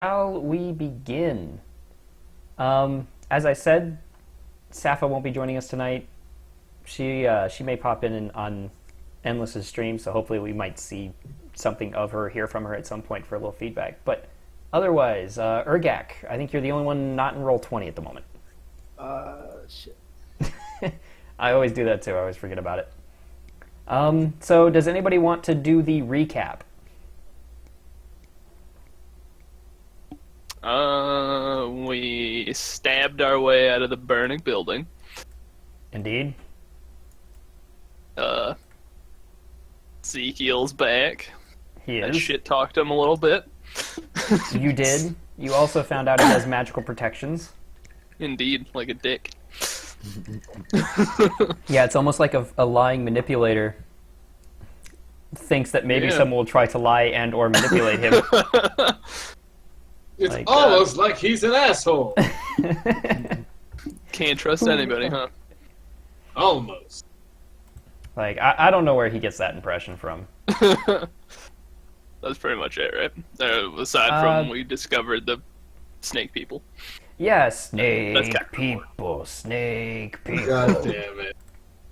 Shall we begin? As I said, Safa won't be joining us tonight. She may pop in on Endless's stream, so hopefully we might see something of her, hear from her at some point for a little feedback. But otherwise, Urgak, I think you're the only one not in roll 20 at the moment. Shit. I always do that too. I always forget about it. So does anybody want to do the recap? We stabbed our way out of the burning building. Indeed. Ezekiel's back. He I is. shit talked him a little bit. You did. You also found out he has magical protections. Indeed, like a dick. Yeah, it's almost like a lying manipulator thinks that maybe Yeah. someone will try to lie and or manipulate him. It's Like, almost like he's an asshole. Can't trust anybody, huh? Almost. Like, I don't know where he gets that impression from. That's pretty much it, right? Aside from we discovered the snake people. Yeah, That's snake kinda people, snake people. God damn it.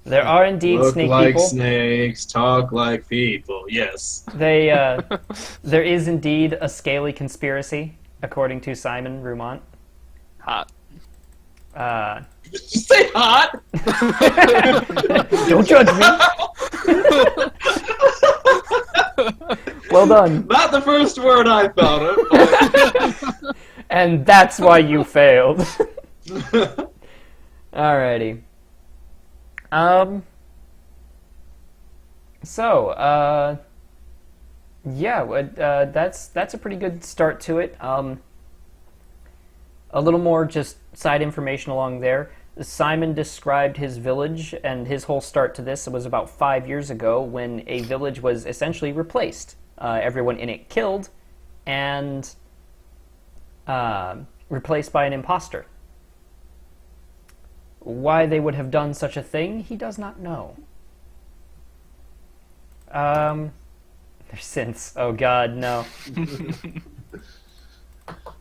There are indeed Look snake like people. snakes, talk like people. Yes. They, there is indeed a scaly conspiracy, according to Simon Rumont. Hot. Did you say hot? Don't judge me. Well done. Not the first word I thought of. And that's why you failed. Alrighty. That's a pretty good start to it. A little more just side information along there. Simon described his village and his whole start to this. It was about 5 years ago when a village was essentially replaced. Everyone in it killed and replaced by an imposter. Why they would have done such a thing, he does not know. Their synths. Oh god, no.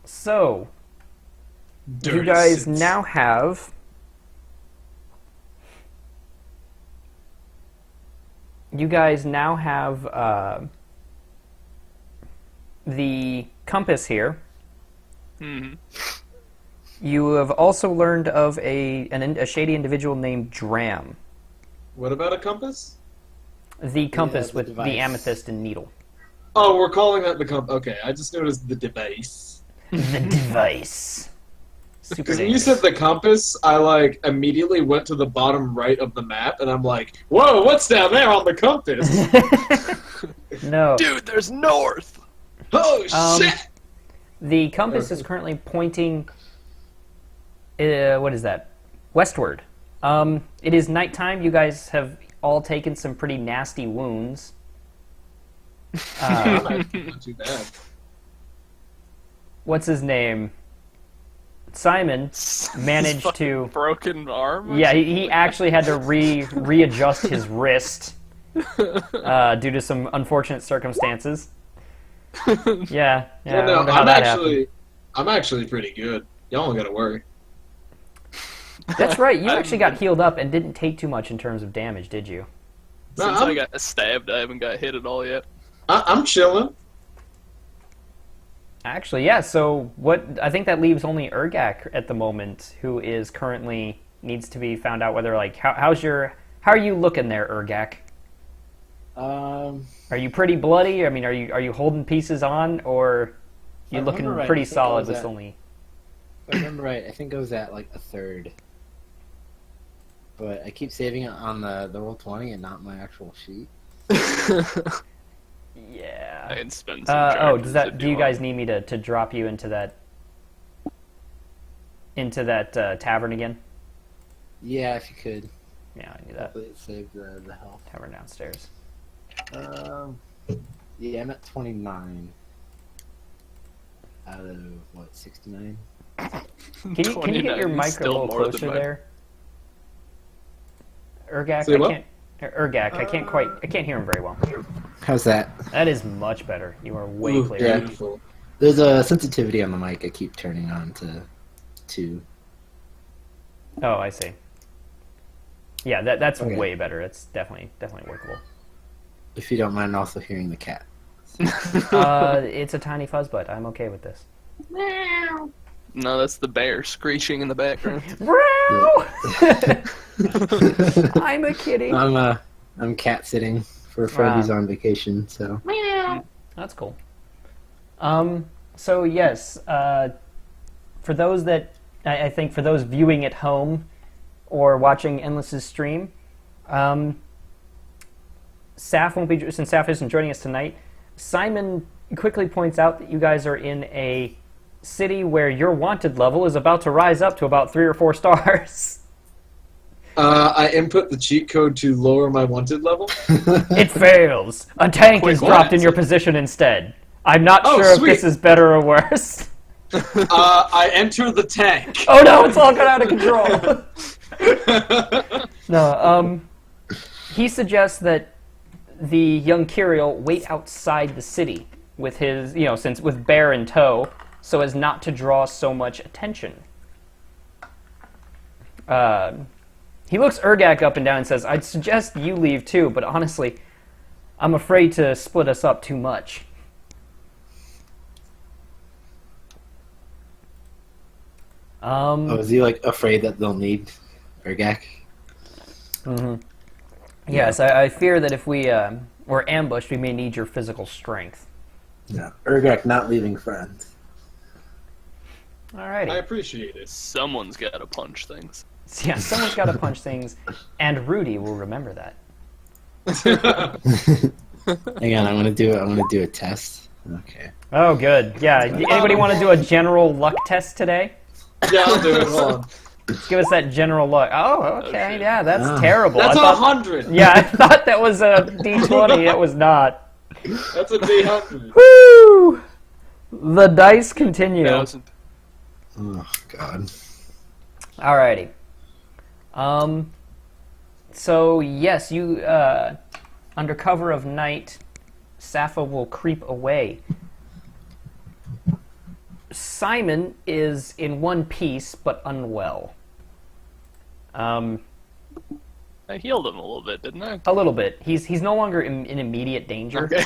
So, you guys Dirty now have the compass here. Mm-hmm. You have also learned of a shady individual named Dram. What about a compass? The compass the with device. the amethyst and needle. Oh, we're calling that the compass. Okay, I just noticed the device. The device. Super Because when you dangerous. said the compass, I immediately went to the bottom right of the map, and I'm like, whoa, what's down there on the compass? No. Dude, there's north! Oh, shit! The compass is currently pointing. What is that? Westward. It is nighttime. You guys have all taken some pretty nasty wounds. Not too bad. What's his name? Simon managed Fucking to. broken arm? Yeah, he actually had to readjust his wrist due to some unfortunate circumstances. Yeah, I Well, no, wonder how that happened. I'm actually pretty good. Y'all don't gotta worry. That's right. You actually got healed up and didn't take too much in terms of damage, did you? No, Since I'm- I got stabbed, I haven't got hit at all yet. I'm chilling. Actually, yeah. So I think that leaves only Urgak at the moment, who is currently needs to be found out whether how are you looking there, Urgak? Are you pretty bloody? I mean, are you holding pieces on, or you I looking remember right, pretty I think I solid was with at- only? If I remember right, I think it was at like a third. But I keep saving it on the roll 20 and not my actual sheet. I Yeah. can spend some Does charges that? if Do you want. guys need me to drop you into that tavern again? Yeah, if you could. Yeah, I knew that. Hopefully it saved the health. Tavern downstairs. Yeah, I'm at 29. Out of, what, 69? Can you get 29 your is mic a still little more than closer mine. there? Urgak, Say I what? can't. Urgak, I can't hear him very well. How's that? That is much better. You are way Ooh, clearer. beautiful. There's a sensitivity on the mic I keep turning on to 2. Oh, I see. Yeah, that's Okay. way better. It's definitely workable. If you don't mind also hearing the cat. It's a tiny fuzzbutt. I'm okay with this. No, that's the bear screeching in the background. I'm a kitty. I'm cat sitting for Freddy's on vacation, so. That's cool. So yes, for those that I think for those viewing at home or watching Endless's stream, Saf won't be, since Saf isn't joining us tonight. Simon quickly points out that you guys are in a city where your wanted level is about to rise up to about 3 or 4 stars. I input the cheat code to lower my wanted level. It fails. A tank Wait, is what? dropped in your position instead. I'm not Oh, sure sweet. if this is better or worse. I enter the tank. Oh no, it's all got out of control. No, he suggests that the young Kirill wait outside the city with his, since with Bear in tow, so as not to draw so much attention. He looks Urgak up and down and says, I'd suggest you leave too, but honestly, I'm afraid to split us up too much. Oh, is he like afraid that they'll need Urgak? Yes, I fear that if we were ambushed, we may need your physical strength. No, Urgak not leaving friends. Alrighty. I appreciate it. Someone's got to punch things. Yeah, someone's got to punch things, and Rudy will remember that. Hang on, I'm gonna do a test. Okay. Oh, good. Yeah, anybody want to do a general luck test today? Yeah, I'll do it. Hold on. Give us that general luck. Oh, okay. shit. Yeah, that's Oh. terrible. That's I thought, 100. yeah, I thought that was a D20. It was not. That's a D100. Woo! The dice continue. 1,000. Oh God. Alrighty. So yes, you under cover of night, Sappho will creep away. Simon is in one piece but unwell. I healed him a little bit, didn't I? A little bit. He's no longer in immediate danger. Okay.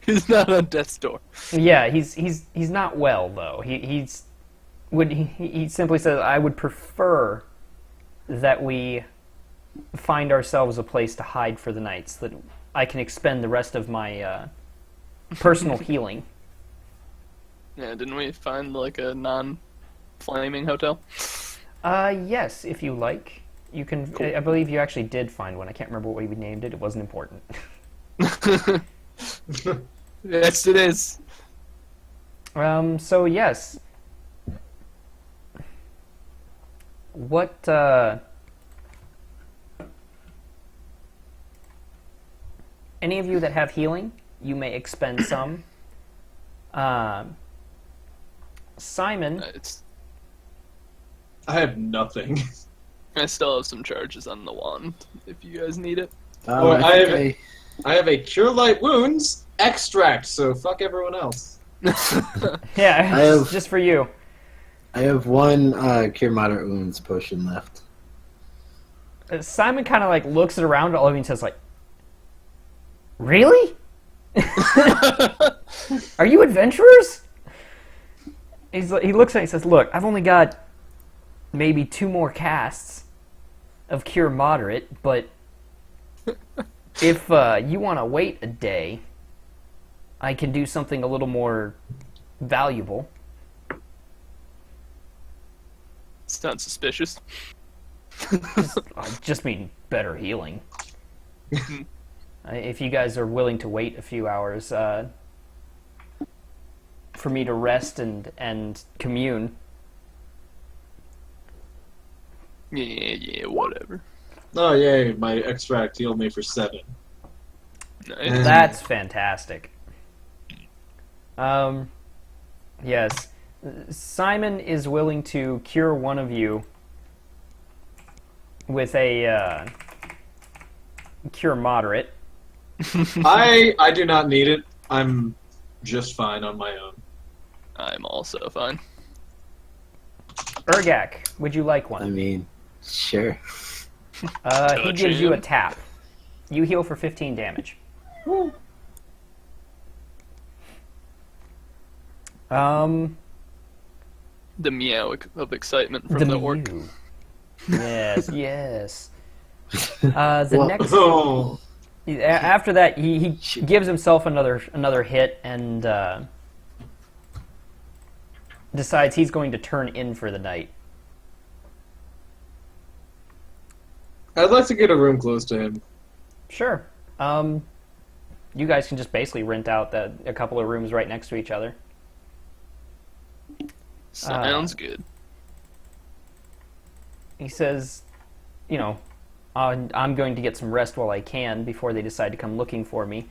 He's not on death's door. Yeah, he's not well though. He simply says, "I would prefer that we find ourselves a place to hide for the night, so that I can expend the rest of my personal healing." Yeah, didn't we find like a non-flaming hotel? Yes, if you like, you can. Cool. I believe you actually did find one. I can't remember what we named it. It wasn't important. Yes, it is. So yes. What, any of you that have healing, you may expend some. Simon, I have nothing. I still have some charges on the wand, if you guys need it. Oh, I I think I have a cure light wounds extract, so fuck everyone else. yeah, I have- just for you. I have one cure moderate wounds potion left. Simon kind of like looks around at all of you and says like, "Really? Are you adventurers?" He looks at it and says, "Look, I've only got maybe 2 more casts of cure moderate, but if you want to wait a day, I can do something a little more valuable." Sounds suspicious. I just mean better healing. If you guys are willing to wait a few hours for me to rest and commune. Yeah, whatever. Oh yay, my extract healed me for 7. Nice. That's fantastic. Yes. Simon is willing to cure one of you with a cure moderate. I do not need it. I'm just fine on my own. I'm also fine. Urgak, would you like I one? mean, sure. He gives you a him. tap. You heal for 15 damage. The meow of excitement from The the orc. Mew. Yes, yes. The Well, next Oh, after that, he gives himself another hit and decides he's going to turn in for the night. I'd like to get a room close to him. Sure. You guys can just basically rent out a couple of rooms right next to each other. Sounds good. He says, you know, I'm going to get some rest while I can before they decide to come looking for me.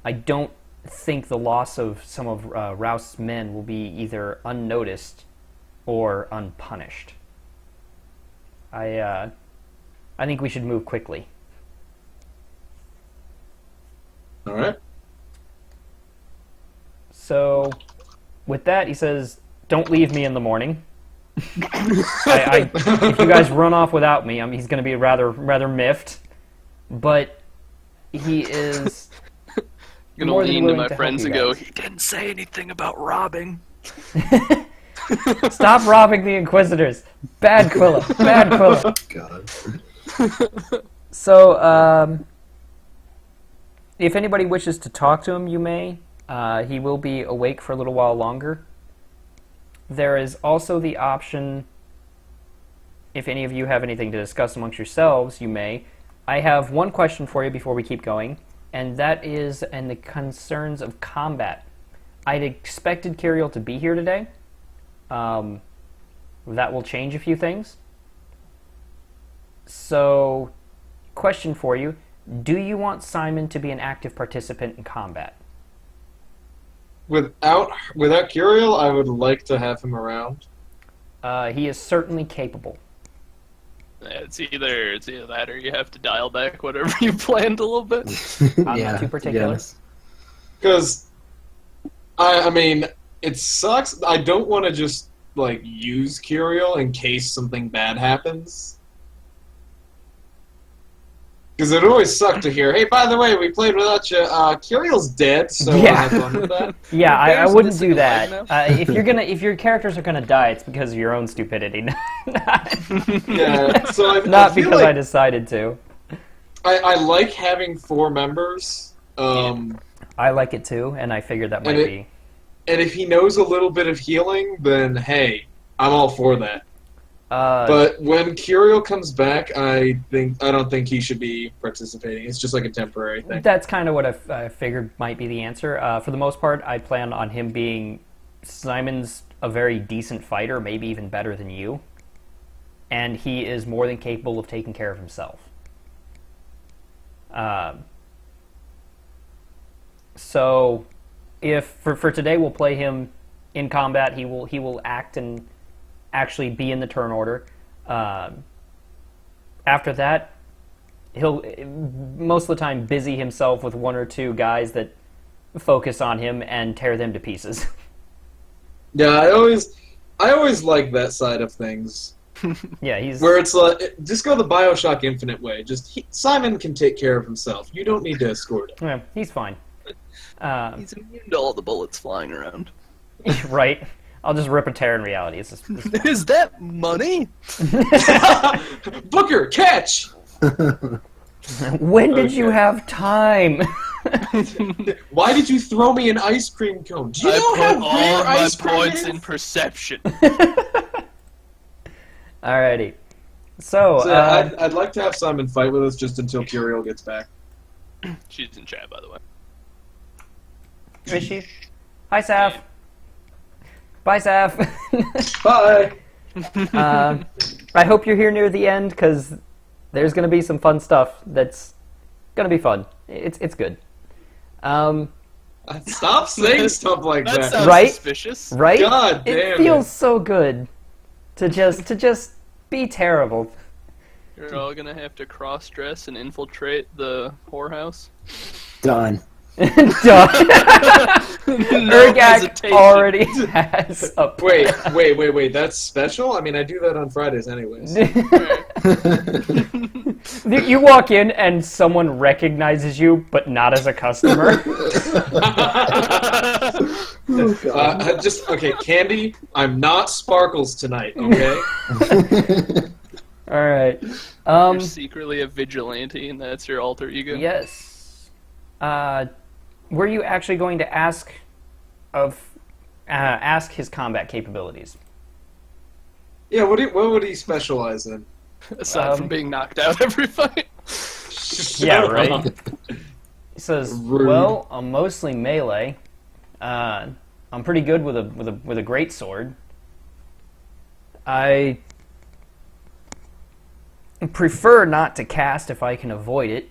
I don't think the loss of some of Roust's men will be either unnoticed or unpunished. I think we should move quickly. All right. So, with that, he says, "Don't leave me in the morning." If you guys run off without me, he's going to be rather miffed. But he is I'm gonna more than lean to willing my to help friends you and go, guys. he didn't say anything about robbing. Stop robbing the Inquisitors. Bad Quilla. Bad Quilla. God. So, if anybody wishes to talk to him, you may. He will be awake for a little while longer. There is also the option, if any of you have anything to discuss amongst yourselves, you may. I have one question for you before we keep going, and that is in the concerns of combat. I'd expected Kiriel to be here today. That will change a few things. So, question for you. Do you want Simon to be an active participant in combat? Without Curiel, I would like to have him around. He is certainly capable. It's either that or you have to dial back whatever you planned a little bit. I'm not too particular. Because, I mean, it sucks. I don't want to just, like, use Curiel in case something bad happens. Because it always sucked to hear, hey, by the way, we played without you. Curiel's dead, so Yeah. have fun with that. Yeah, I Bear's wouldn't missing do a that. leg If your characters are gonna die, it's because of your own stupidity, not Yeah, so not I feel because I like decided to. I like having 4 members. I like it too, and I figured that might And be. And if he knows a little bit of healing, then hey, I'm all for that. But when Curiel comes back, I don't think he should be participating. It's just like a temporary thing. That's kind of what I figured might be the answer. For the most part, I plan on him being... Simon's a very decent fighter, maybe even better than you. And he is more than capable of taking care of himself. So, if for today we'll play him in combat, he will act and actually be in the turn order. After that, he'll most of the time busy himself with 1 or 2 guys that focus on him and tear them to pieces. Yeah, I always like that side of things. Yeah, he's Where it's like, just go the Bioshock Infinite way. Simon can take care of himself. You don't need to escort him. yeah, he's fine. He's immune to all the bullets flying around. Right? I'll just rip a tear in reality. It's just, Is that money? Booker, catch! when did you Okay. have time? Why did you throw me an ice cream cone? Do you I know put how all rare of my ice cream points is? in perception. Alrighty. So, So, I'd like to have Simon fight with us just until Curiel gets back. She's in chat, by the way. is she? Hi, Saf. Bye, Saf. Bye! I hope you're here near the end, because there's going to be some fun stuff that's going to be fun. It's good. Stop saying stuff like That that. sounds Right? suspicious. Right? God It damn feels it. so good to just be terrible. You're all gonna have to cross-dress and infiltrate the whorehouse. Done. Duh. No Urgak hesitation. already has a plan. Wait. That's special? I mean, I do that on Fridays anyways. You walk in and someone recognizes you, but not as a customer. Okay, Candy, I'm not Sparkles tonight, okay? All right. You're secretly a vigilante, and that's your alter ego. Yes. Were you actually going to ask his combat capabilities? Yeah, what would he specialize in? Aside from being knocked out every fight. Yeah, right. He says, Rude. "Well, I'm mostly melee. I'm pretty good with a great sword. I prefer not to cast if I can avoid it,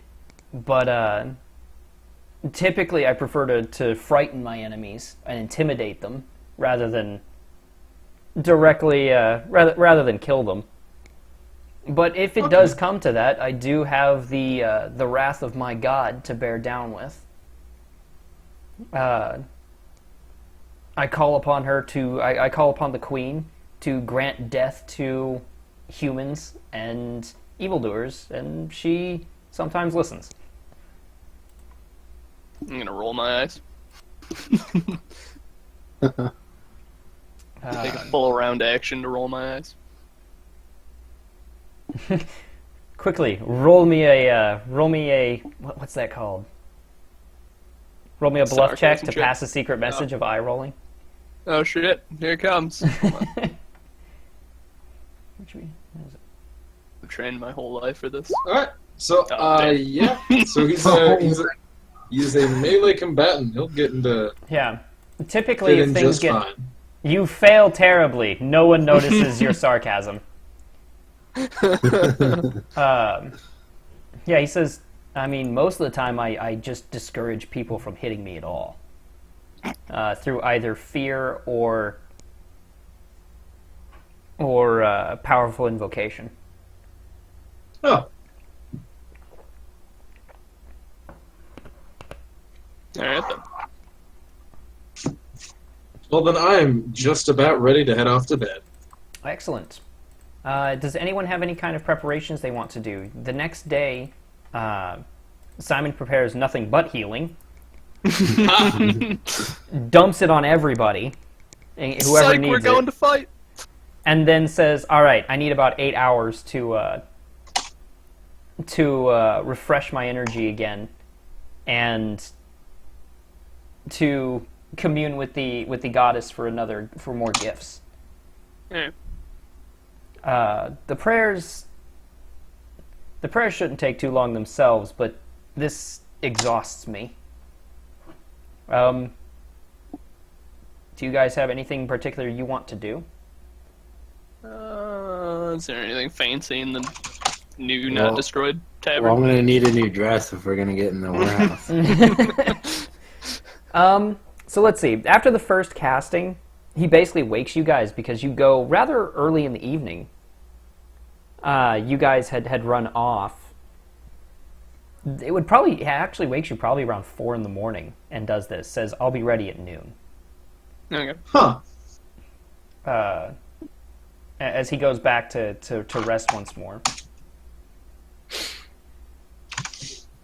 but typically I prefer to frighten my enemies and intimidate them rather than directly rather than kill them. But if it does come to that, I do have the wrath of my god to bear down with. I call upon her to I call upon the queen to grant death to humans and evildoers, and she sometimes listens." I'm gonna roll my eyes. Take a full round action to roll my eyes. Quickly, roll me a what's that called? Roll me a bluff check Sarcasm to check. pass a secret message of eye rolling. Oh shit! Here it comes. Come on. I've trained my whole life for this. Alright, so, damn. yeah. So he's a melee combatant. He'll get into... Yeah. Typically, fit if in things just get fine. you fail terribly, no one notices your sarcasm. Yeah, he says, I mean, most of the time I just discourage people from hitting me at all. Through either fear or powerful invocation. Oh. Alright then. Well, then I am just about ready to head off to bed. Excellent. Does anyone have any kind of preparations they want to do? The next day, Simon prepares nothing but healing. Dumps it on everybody, whoever Psych, needs we're going it, to fight! and then says, "All right, I need about 8 hours to refresh my energy again, and to commune with the goddess for more gifts." Yeah. The prayers shouldn't take too long themselves, but this exhausts me. Do you guys have anything particular you want to do? Is there anything fancy in the new, not destroyed tavern? Well, I'm gonna need a new dress if we're gonna get in the warehouse. So let's see. After the first casting, he basically wakes you guys because you go rather early in the evening. You guys had run off. It would probably actually wakes you probably around 4 in the morning and does this. Says, "I'll be ready at noon." Okay. Huh. As he goes back to rest once more.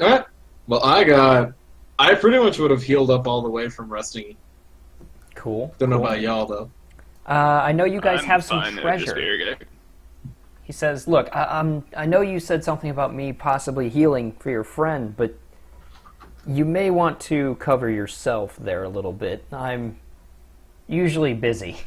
Alright. Well, I pretty much would have healed up all the way from resting. Cool. Don't know cool. about y'all, though. I know you guys I'm have some fine, it would just treasure. be Urgak. He says, "Look, I know you said something about me possibly healing for your friend, but you may want to cover yourself there a little bit. I'm usually busy."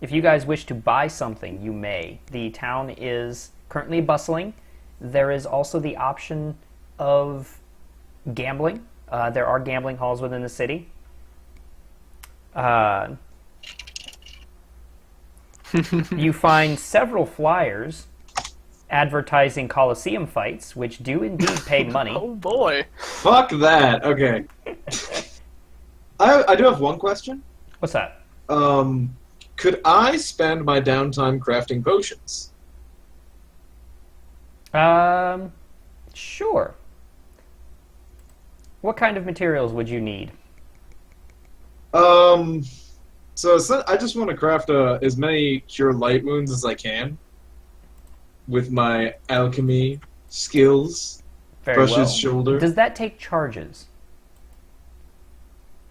If you guys wish to buy something, you may. The town is currently bustling. There is also the option of gambling. There are gambling halls within the city. You find several flyers advertising Coliseum fights, which do indeed pay money. Oh boy. Fuck that. Okay. I do have one question. What's that? Could I spend my downtime crafting potions? Sure. What kind of materials would you need? So I just want to craft as many cure light wounds as I can with my alchemy skills. Very Brush well. his shoulder. Does that take charges?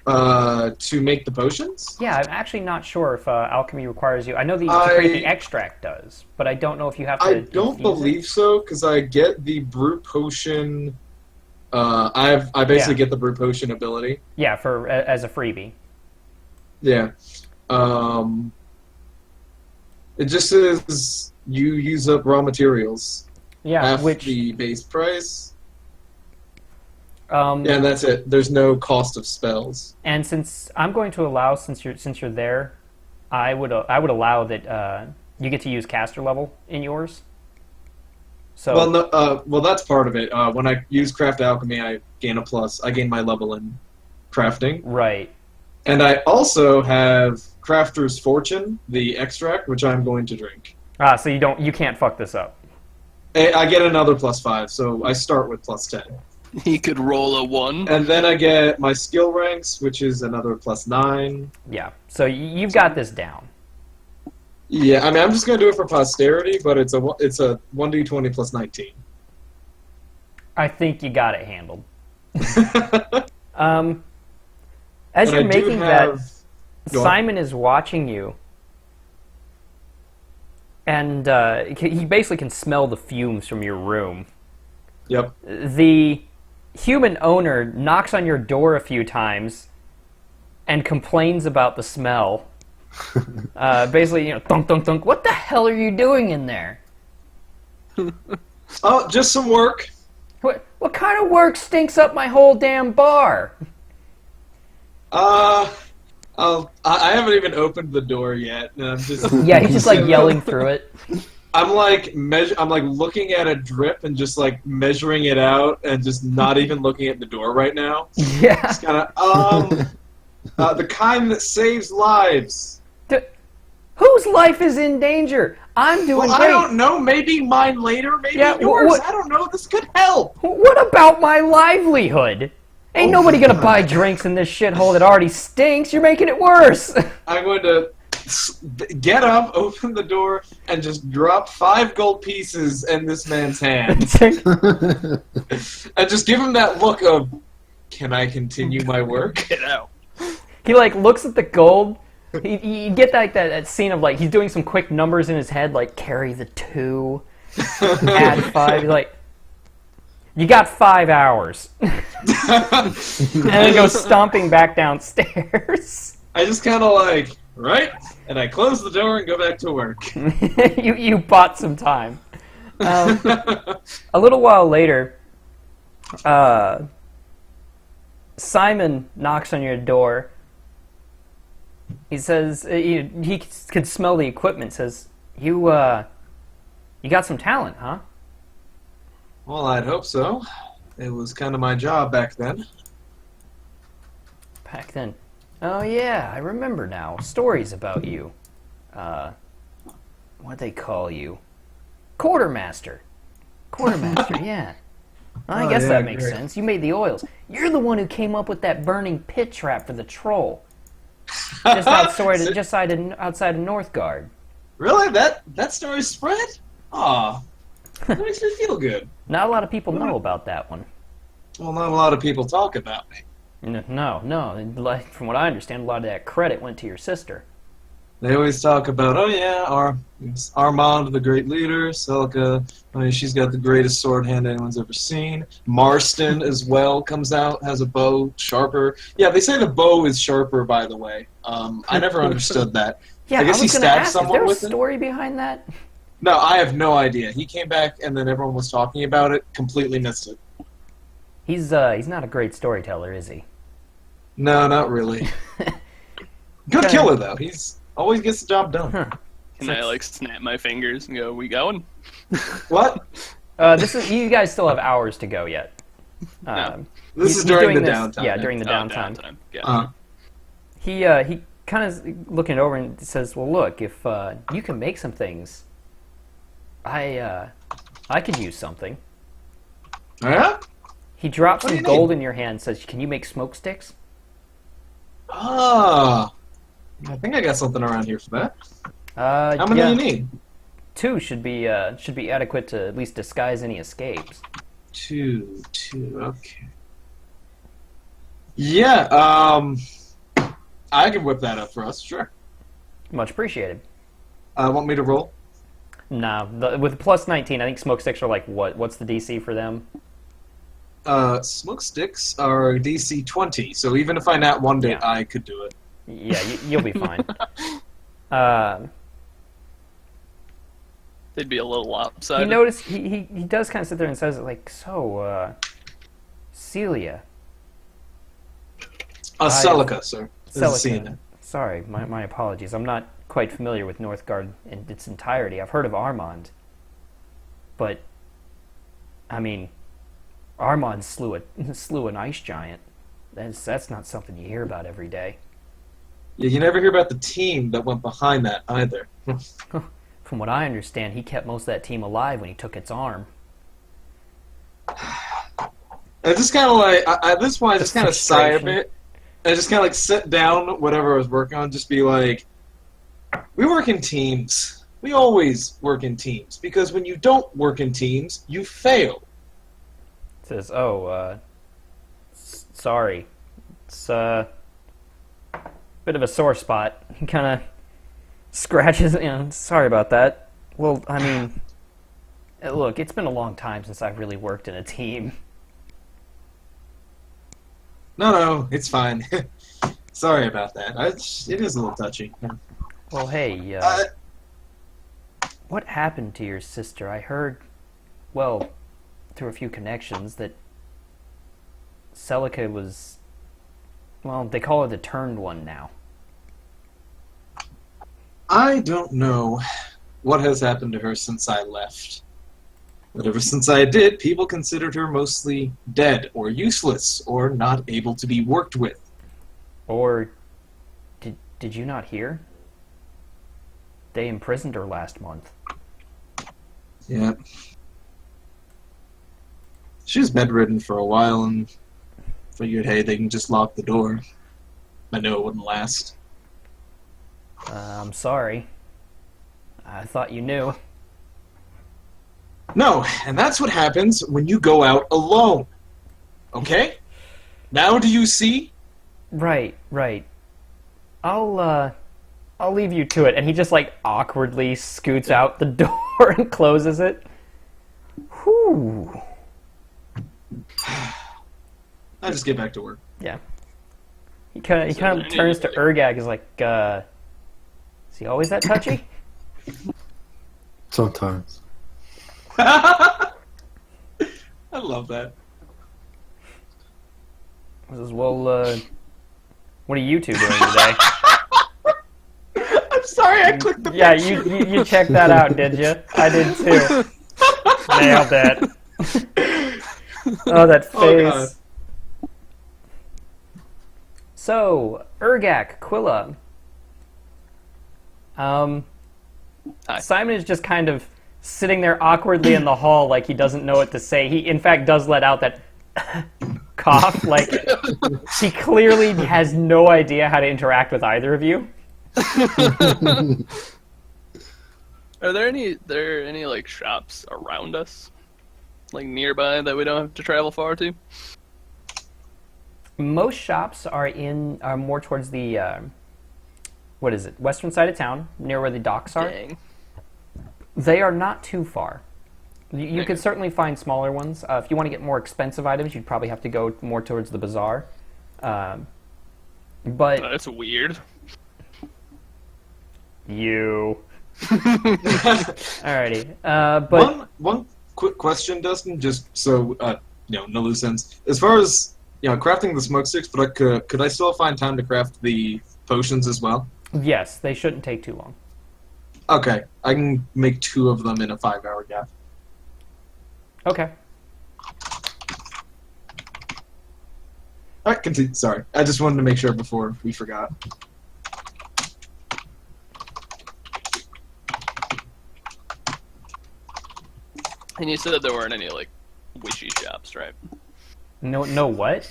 To make the potions? Yeah, I'm actually not sure if alchemy requires you. I know to create the extract does, but I don't know if you have to. I don't believe so, because I get the brute potion. I basically get the brute potion ability. Yeah, for as a freebie. Yeah. It just says you use up raw materials. Yeah, half which the base price. Yeah, and that's it. There's no cost of spells. And since I'm going to allow, since you're there, I would allow that you get to use caster level in yours. So well, no, well, that's part of it. When I use craft alchemy, I gain a plus. I gain my level in crafting. Right. And I also have crafter's fortune, the extract, which I'm going to drink. Ah, so you can't fuck this up. I get another +5, so I start with +10. He could roll a 1. And then I get my skill ranks, which is another +9. Yeah, so you've got this down. Yeah, I mean, I'm just going to do it for posterity, but it's a 1d20 plus 19. I think you got it handled. As you're making that, Simon is watching you, and he basically can smell the fumes from your room. Yep. The human owner knocks on your door a few times and complains about the smell. Basically, thunk, thunk, thunk. What the hell are you doing in there? Oh, just some work. What kind of work stinks up my whole damn bar? I haven't even opened the door yet. And I'm just yeah, he's just like yelling through it. I'm like looking at a drip and just like measuring it out and just not even looking at the door right now. Yeah. It's kind of the kind that saves lives. Whose life is in danger? I'm doing great. I don't know. Maybe mine later. Maybe yours. I don't know. This could help. What about my livelihood? Ain't nobody gonna buy drinks in this shithole that already stinks. You're making it worse. I'm going to get up, open the door, and just drop 5 gold pieces in this man's hand. And just give him that look of, can I continue my work? Get out. He like looks at the gold. You get that scene of like he's doing some quick numbers in his head, like carry the 2, add 5. He's like, you got 5 hours. And then goes stomping back downstairs. I just kind of like, right? And I close the door and go back to work. you bought some time. A little while later, Simon knocks on your door. He says he could smell the equipment. Says you got some talent, huh? Well, I'd hope so. It was kind of my job back then. Back then. Oh yeah, I remember now. Stories about you. What'd they call you? Quartermaster. Quartermaster, yeah. I guess that makes sense. You made the oils. You're the one who came up with that burning pit trap for the troll. Just outside of Northgard. Really? That story spread? Aw. That makes me feel good. Not a lot of people know about that one. Well, not a lot of people talk about me. No. Like, from what I understand, a lot of that credit went to your sister. They always talk about, oh yeah, Armand, the great leader, Celica, she's got the greatest sword hand anyone's ever seen. Marston as well comes out, has a bow, sharper. Yeah, they say the bow is sharper, by the way. I never understood that. Yeah, I guess he stabbed someone with it. Is there a story behind that? No, I have no idea. He came back and then everyone was talking about it, completely missed it. He's not a great storyteller, is he? No, not really. Good killer, though. He's always gets the job done. Huh. Can I, like, snap my fingers and go, we going? What? You guys still have hours to go yet. No. This is during the downtime. Yeah, during the downtime. Yeah. He kind of looking it over and says, well, look, if you can make some things, I I could use something. Yeah? He drops What do some you gold need? in your hand and says, "Can you make smoke sticks?" Ah. I think I got something around here for that. How many do you need? 2 should be adequate to at least disguise any escapes. 2, okay. Yeah, I can whip that up for us, sure. Much appreciated. Want me to roll? Nah, with plus 19, I think smoke sticks are like what? What's the DC for them? Smoke sticks are DC 20, so even if I nat one day, Yeah. I could do it. Yeah, you'll be fine. They'd be a little You lopsided. notice he does kind of sit there and says like, "So, Celia." Celica, sir. This is Celica. Cena. Sorry, my apologies. I'm not quite familiar with Northgard in its entirety. I've heard of Armand, but I mean, Armand slew an ice giant. That's not something you hear about every day. Yeah, you never hear about the team that went behind that either. From what I understand, he kept most of that team alive when he took its arm. I just kind of like, at this point, I just kind of sigh a bit. I just kind of like sit down, whatever I was working on, just be like, we work in teams. We always work in teams. Because when you don't work in teams, you fail. Says, "Oh, sorry. It's bit of a sore spot." He kind of scratches, sorry about that. Well, I mean, look, it's been a long time since I've really worked in a team. No, it's fine. Sorry about that. It is a little touchy. Well, hey, what happened to your sister? I heard, well, through a few connections, that Celica was, well, they call her the Turned One now. I don't know what has happened to her since I left. But ever since I did, people considered her mostly dead or useless or not able to be worked with. Or, did you not hear? They imprisoned her last month. Yeah. She was bedridden for a while and figured, hey, they can just lock the door. I know it wouldn't last. I'm sorry. I thought you knew. No, and that's what happens when you go out alone. Okay? Now do you see? Right. I'll leave you to it. And he just like awkwardly scoots out the door and closes it. Whew. I just get back to work. Yeah. He kind of turns to Urgag, is like, is he always that touchy? Sometimes. I love that. He says, well, what are you two doing today? I'm sorry, I clicked the Yeah, picture. you checked that out, did you? I did too. Nailed it. Oh, that face. Oh, God. So, Urgak, Quilla. Hi. Simon is just kind of sitting there awkwardly in the hall like he doesn't know what to say. He, in fact, does let out that cough. Like, he clearly has no idea how to interact with either of you. Are there any like shops around us, like nearby, that we don't have to travel far to? Most shops are more towards the what is it? Western side of town, near where the docks are. Dang. They are not too far. You Okay. could certainly find smaller ones. If you want to get more expensive items, you'd probably have to go more towards the bazaar. But That's weird. you. Alrighty. But One quick question, Dustin, just so no loose ends. As far as crafting the smoke sticks, but could I still find time to craft the potions as well? yes, they shouldn't take too long. Okay, I can make 2 of them in a 5-hour gap. Okay. All right, continue. Sorry, I just wanted to make sure before we forgot. And you said there weren't any, like, witchy shops, right? No what?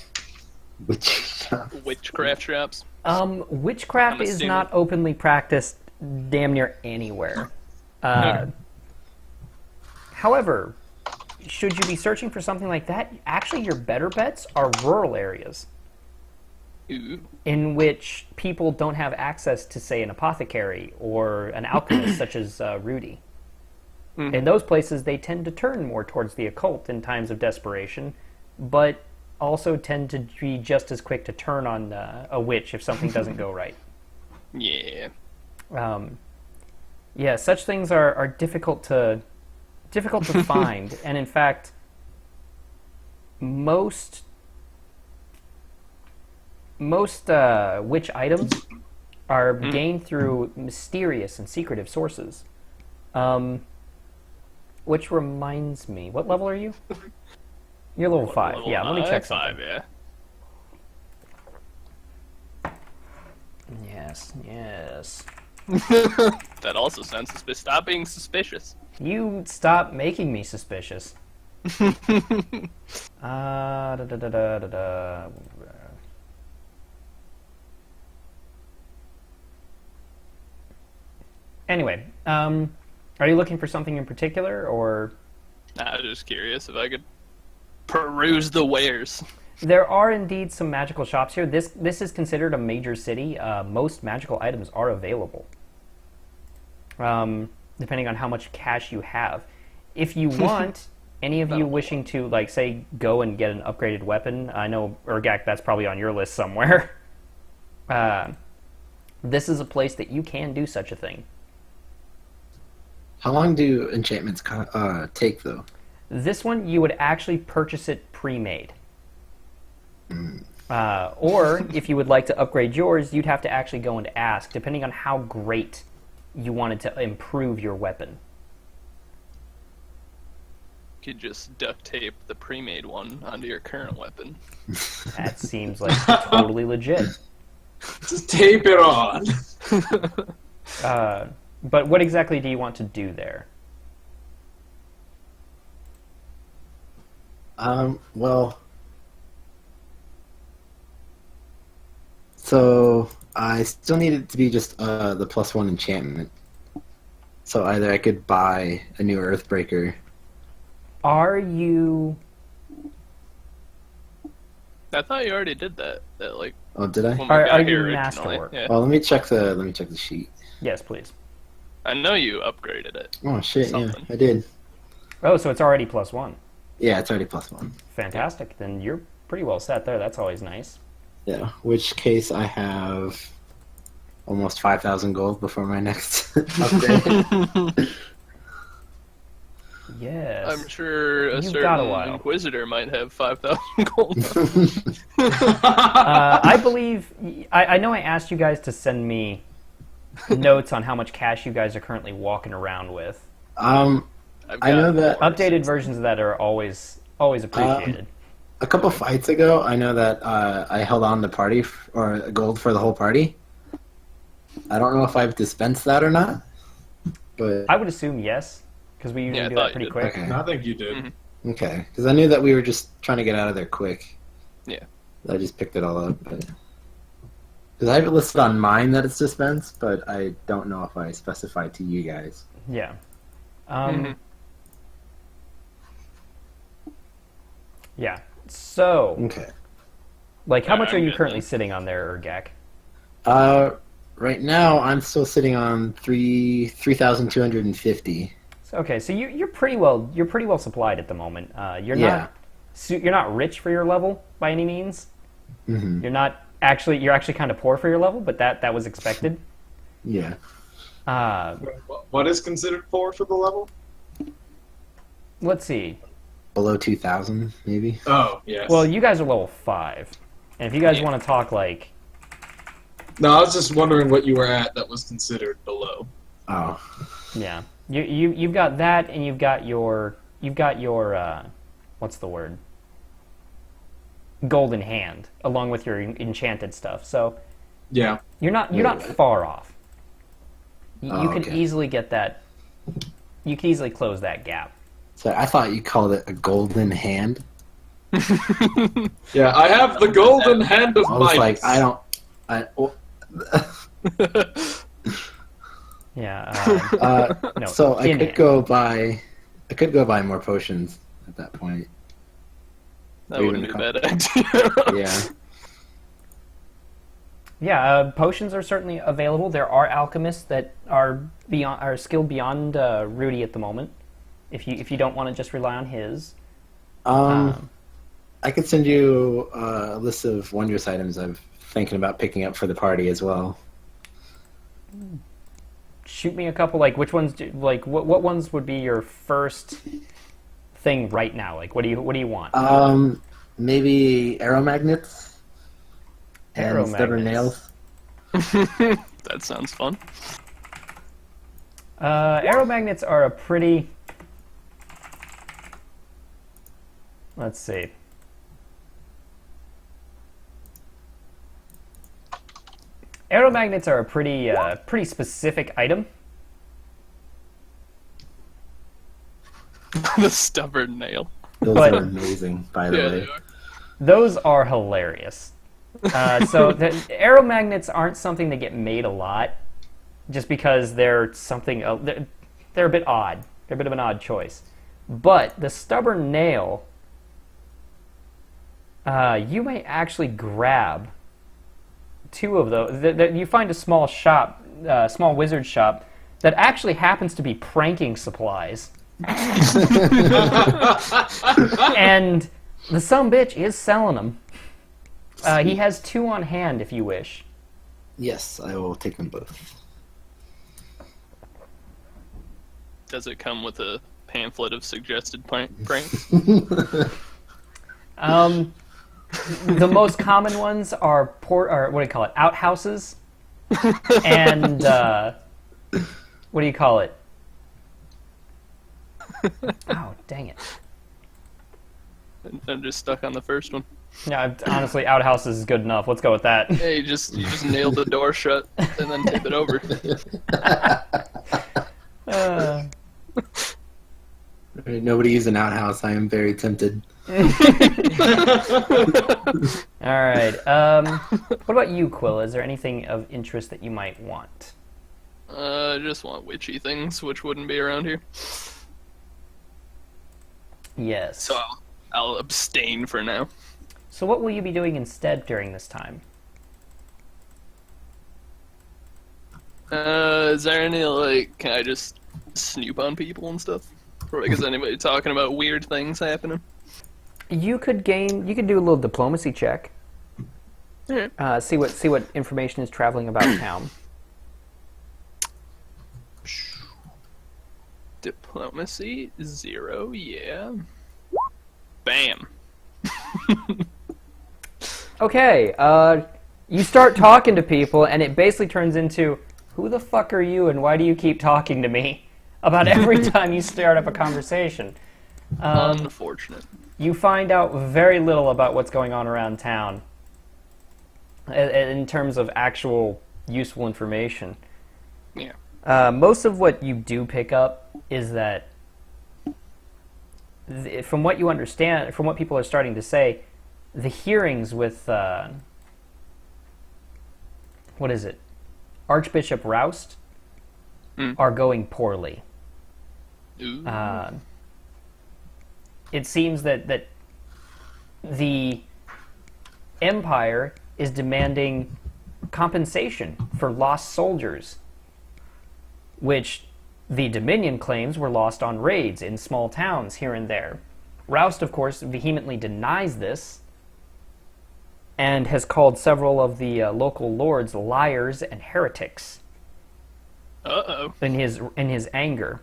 Witchcraft shops? Witchcraft I'm is assuming. not openly practiced damn near anywhere. However, should you be searching for something like that, actually your better bets are rural areas Ooh. in which people don't have access to, say, an apothecary or an alchemist such as Rudy. Mhm. In those places, they tend to turn more towards the occult in times of desperation, but also tend to be just as quick to turn on a witch if something doesn't go right. Yeah. Yeah, such things are difficult to find, and in fact, most witch items are gained through mysterious and secretive sources. Which reminds me, what level are you? You're level 5. Level Yeah, let me check 5, something. yeah. Yes. That also sounds suspicious. Stop being suspicious. You stop making me suspicious. Da, da, da, da, da, da. Anyway, are you looking for something in particular, or? I was just curious if I could peruse the wares. There are indeed some magical shops here. This is considered a major city. Most magical items are available, depending on how much cash you have. If you want, any of you wishing to, like, say, go and get an upgraded weapon, I know, Urgak, that's probably on your list somewhere. This is a place that you can do such a thing. How long do enchantments take, though? This one, you would actually purchase it pre-made. Or, if you would like to upgrade yours, you'd have to actually go and ask, depending on how great you wanted to improve your weapon. You could just duct tape the pre-made one onto your current weapon. That seems like totally legit. Just tape it on. But what exactly do you want to do there? Well, so I still need it to be just the +1 enchantment. So either I could buy a new Earthbreaker. Are you... I thought you already did that. That like Oh, did I? when we Are got you here originally. masterwork? Yeah. Well, let me check the sheet. Yes, please. I know you upgraded it. Oh shit! Something. Yeah, I did. Oh, so it's already +1. Yeah, it's already +1. Fantastic. Then you're pretty well set there. That's always nice. Yeah, which case I have almost 5,000 gold before my next upgrade. Yes. I'm sure a You've got a certain while. Inquisitor might have 5,000 gold. I believe... I know I asked you guys to send me notes on how much cash you guys are currently walking around with. I've I know got that- more. Updated versions of that are always appreciated. A couple fights ago, I know that I held on to party or gold for the whole party. I don't know if I've dispensed that or not, but I would assume yes, because we usually Yeah, I do thought that you pretty did. quick. okay, I think you did. Mhm. okay, because I knew that we were just trying to get out of there quick. Yeah. I just picked it all up, because I have it listed on mine that it's dispensed, but I don't know if I specified to you guys. Yeah. Mhm. Yeah. So, Okay. like, how Yeah, much are I'm you good currently then. sitting on there, Urgak? Right now I'm still sitting on 3,250. Okay, so you're pretty well supplied at the moment. You're Yeah. not rich for your level by any means. Mm-hmm. You're actually kind of poor for your level, but that was expected. Yeah. What is considered poor for the level? Let's see. Below 2,000, maybe. Oh, yes. Well, you guys are level 5, and if you guys Yeah. want to talk like, No, I was just wondering what you were at that was considered below. Oh. yeah, you've got that, and you've got your what's the word? Golden hand, along with your enchanted stuff. So Yeah. you're not far off. You Oh, can okay. easily get that. You can easily close that gap. So I thought you called it a golden hand. Yeah, I have the golden hand of I was Midas. like, Yeah. No, so I in could it. go buy more potions at that point. That wouldn't be a bad idea. Yeah. Yeah, potions are certainly available. There are alchemists that are skilled beyond Rudy at the moment. If you don't want to just rely on his. I could send you a list of wondrous items I'm thinking about picking up for the party as well. Shoot me a couple. Like which ones? What ones would be your first thing right now? Like what do you want? Maybe aeromagnets and Aeromagnets. stubborn nails. That sounds fun. Aeromagnets are a pretty. Let's see. Aeromagnets are a pretty specific item. The stubborn nail. Those But- are amazing, by the Yeah, way. they are. Those are hilarious. So the aeromagnets aren't something that get made a lot, just because they're something. They're a bit odd. They're a bit of an odd choice. But the stubborn nail, you may actually grab two of those. You find a small shop, small wizard shop, that actually happens to be pranking supplies. And the sumbitch is selling them. He has two on hand if you wish. Yes, I will take them both. Does it come with a pamphlet of suggested pranks? The most common ones are outhouses, and what do you call it? Oh, dang it! I'm just stuck on the first one. Yeah, honestly, outhouses is good enough. Let's go with that. Hey, you just nailed the door shut and then tape it over. Nobody an outhouse. I am very tempted. All right. What about you, Quill? Is there anything of interest that you might want? I just want witchy things, which wouldn't be around here. Yes. So I'll abstain for now. So what will you be doing instead during this time? Is there any, can I just snoop on people and stuff? Or is anybody talking about weird things happening? You could do a little diplomacy check. Yeah. See what information is traveling about town. Diplomacy 0, yeah. Bam. Okay, you start talking to people, and it basically turns into, who the fuck are you, and why do you keep talking to me? About every time you start up a conversation. Unfortunate. You find out very little about what's going on around town in terms of actual useful information. Yeah. Most of what you do pick up is that, from what you understand, from what people are starting to say, the hearings with, Archbishop Roust are going poorly. Ooh. It seems that the Empire is demanding compensation for lost soldiers, which the Dominion claims were lost on raids in small towns here and there. Roust, of course, vehemently denies this and has called several of the local lords liars and heretics. Uh-oh. In his anger.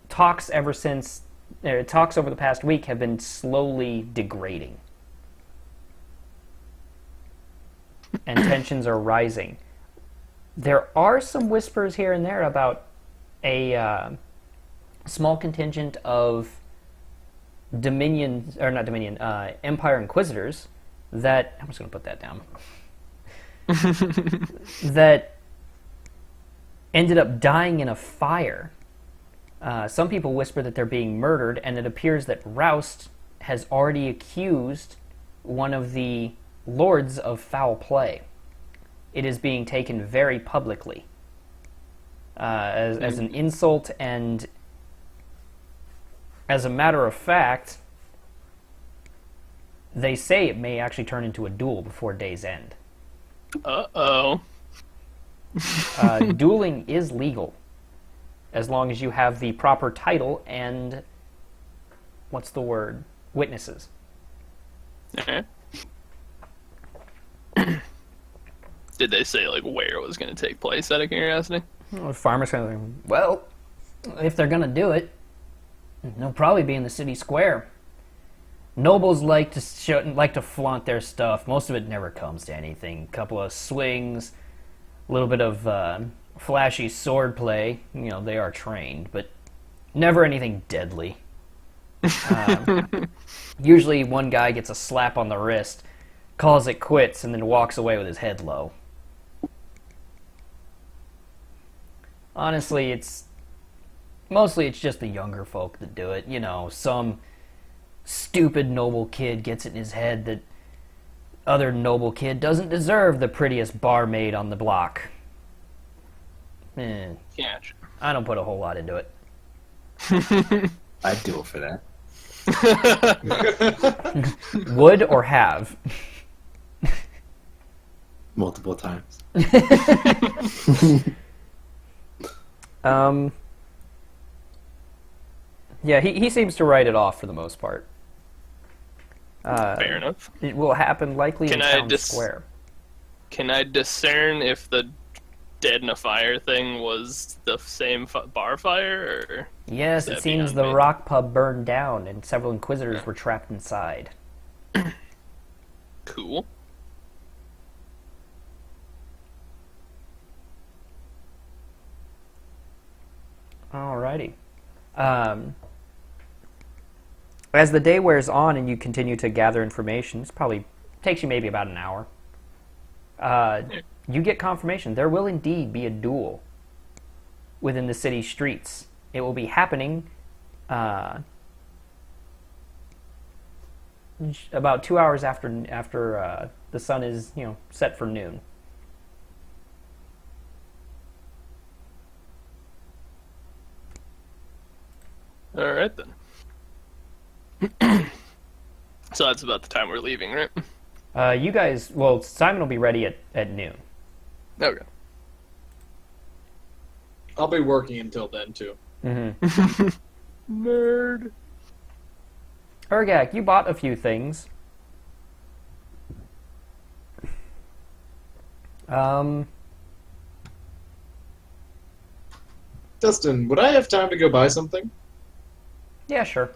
Talks over the past week have been slowly degrading. And tensions are rising. There are some whispers here and there about a small contingent of Empire Inquisitors that, I'm just going to put that down, that ended up dying in a fire Some people whisper that they're being murdered, and it appears that Roust has already accused one of the lords of foul play. It is being taken very publicly as an insult, and as a matter of fact, they say it may actually turn into a duel before day's end. Uh-oh. Dueling is legal, as long as you have the proper title and, what's the word, witnesses. Okay. Did they say, like, where it was going to take place, out of curiosity? Well, the farmer's kind of like, well, if they're going to do it, they'll probably be in the city square. Nobles like to flaunt their stuff. Most of it never comes to anything. A couple of swings, a little bit of flashy sword play. You know, they are trained, but never anything deadly. Usually one guy gets a slap on the wrist, calls it quits, and then walks away with his head low. Honestly, it's just the younger folk that do it. You know, some stupid noble kid gets it in his head that other noble kid doesn't deserve the prettiest barmaid on the block. Catch. I don't put a whole lot into it. I'd duel for that. Would or have? Multiple times. Yeah, he seems to write it off for the most part. Fair enough. It will happen likely in town square. Can I discern if the dead in a fire thing was the same bar fire, or? Yes, it seems the rock pub burned down and several inquisitors were trapped inside. Cool. Alrighty. As the day wears on and you continue to gather information, it probably takes you maybe about an hour. You get confirmation. There will indeed be a duel within the city streets. It will be happening about 2 hours after the sun is, set for noon. All right then. So that's about the time we're leaving, right? You guys, Simon will be ready at noon. Okay. I'll be working until then, too. Mm-hmm. Nerd. Urgak, you bought a few things. Dustin, would I have time to go buy something? Yeah, sure.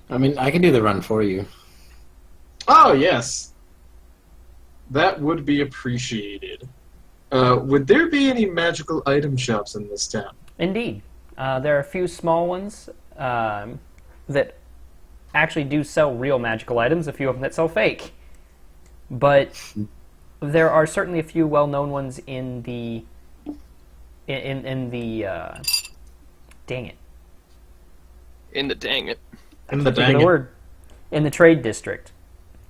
I mean, I can do the run for you. Oh, yes. That would be appreciated. Would there be any magical item shops in this town? Indeed. There are a few small ones that actually do sell real magical items, a few of them that sell fake. But there are certainly a few well-known ones in the dang it. In the dang it. In the The dang it. word in the trade district.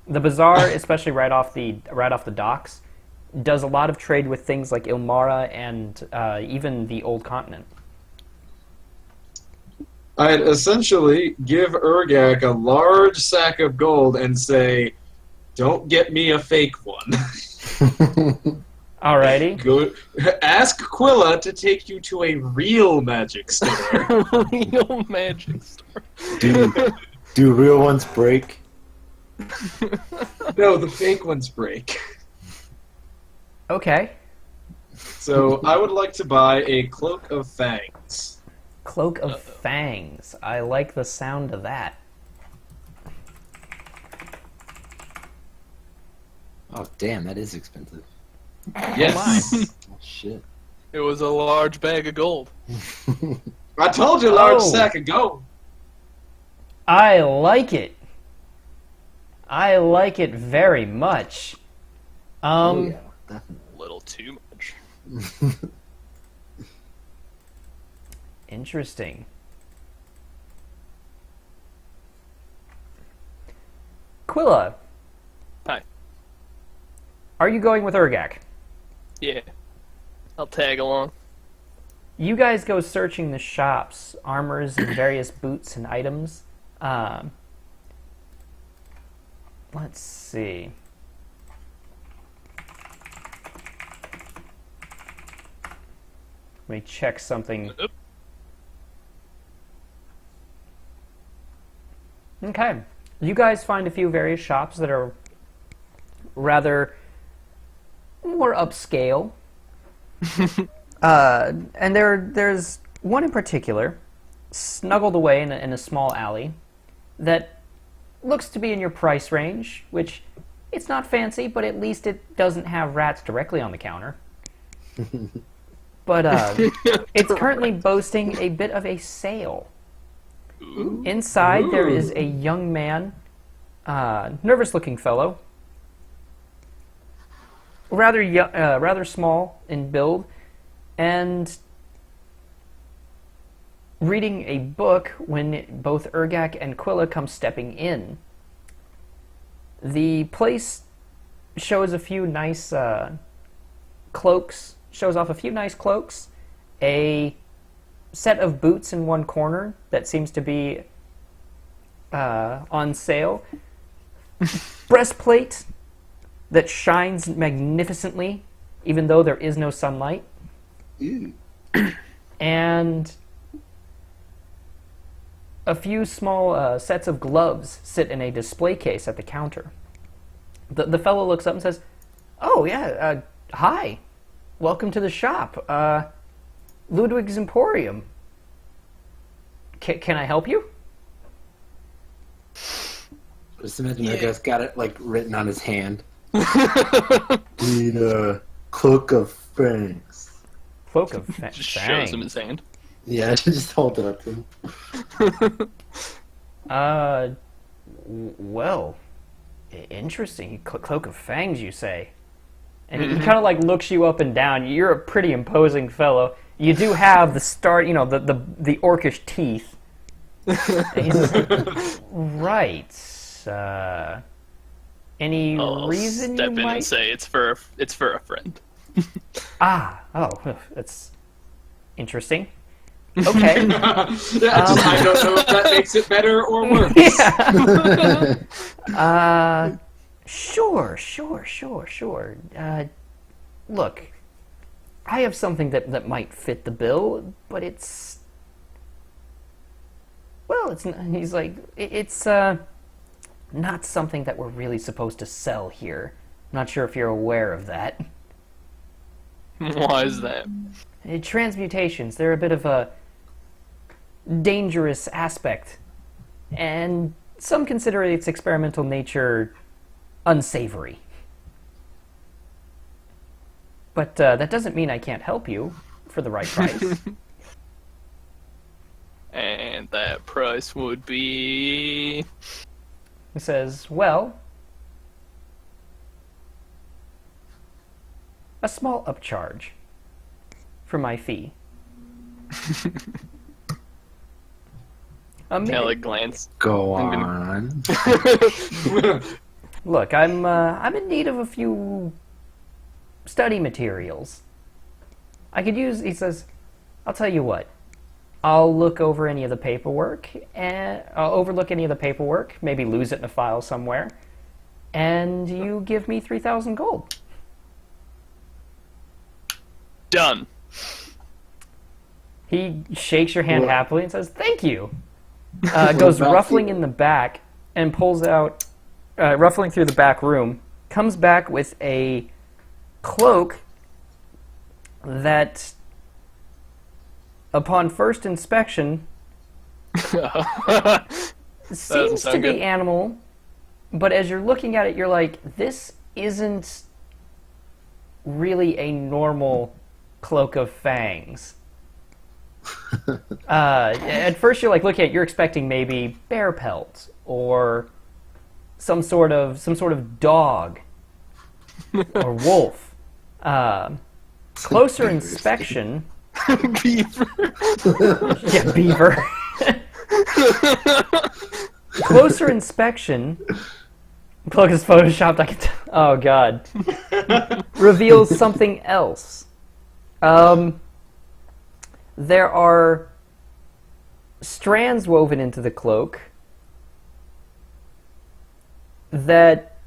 The bazaar, especially right off the docks, does a lot of trade with things like Ilmara and even the Old Continent. I'd essentially give Urgak a large sack of gold and say, don't get me a fake one. Alrighty. Go, ask Quilla to take you to a real magic store. Real magic store. Do real ones break? No, the fake ones break. Okay. So I would like to buy a cloak of fangs. Cloak of Fangs. I like the sound of that. Oh, damn, that is expensive. Yes. Oh, shit. It was a large bag of gold. I told you, large Oh. sack of gold. I like it. I like it very much. Oh, yeah, definitely. A little too much. Interesting. Quilla, Hi. are you going with Urgak? Yeah. I'll tag along. You guys go searching the shops, armors and various boots and items. Let's see. Let me check something. Oop. Okay. You guys find a few various shops that are rather more upscale. And there's one in particular, snuggled away in a small alley, that looks to be in your price range, which it's not fancy, but at least it doesn't have rats directly on the counter. But it's currently boasting a bit of a sale. Ooh. Inside there is a young man, nervous-looking fellow, rather small in build, and reading a book when both Urgak and Quilla come stepping in. The place shows a few nice cloaks, shows off a few nice cloaks, a set of boots in one corner that seems to be on sale, breastplate that shines magnificently even though there is no sunlight, and a few small sets of gloves sit in a display case at the counter. The fellow looks up and says, "Oh yeah, hi, welcome to the shop, Ludwig's Emporium. Can I help you?" Just imagine that guy's got it like written on his hand. Need a cloak of fangs. Cloak of Just shows him fangs. his hand. Yeah, just hold it up to him. Well, interesting. Cloak of fangs, you say? And he kind of like looks you up and down. You're a pretty imposing fellow. You do have the the orcish teeth. And he's just like, right. Any I'll reason step you in might? and say it's for a friend. That's interesting. Okay. I don't know if that makes it better or worse. Yeah. Sure. Look, I have something that might fit the bill, but it's... Well, it's not, he's like, it's not something that we're really supposed to sell here. I'm not sure if you're aware of that. Why is that? Transmutations, they're a bit of a dangerous aspect, and some consider its experimental nature unsavory. But that doesn't mean I can't help you for the right price. And that price would be... He says, well, a small upcharge for my fee. Malik glance. Go I'm on. Look, I'm in need of a few study materials. I could use, he says, I'll tell you what. I'll look over any of the paperwork, and I'll overlook any of the paperwork, maybe lose it in a file somewhere, and you give me 3,000 gold. Done. He shakes your hand What? happily and says, "Thank you." Goes about ruffling you? in the back and pulls out, ruffling through the back room, comes back with a cloak that, upon first inspection, seems to sound be good. animal, but as you're looking at it, you're like, this isn't really a normal cloak of fangs. At first you're like looking at it, you're expecting maybe bear pelt or some sort of dog or wolf. Closer inspection, Beaver. yeah, beaver. Closer inspection, Cloak is photoshopped. I can oh god. Reveals something else. There are strands woven into the cloak that,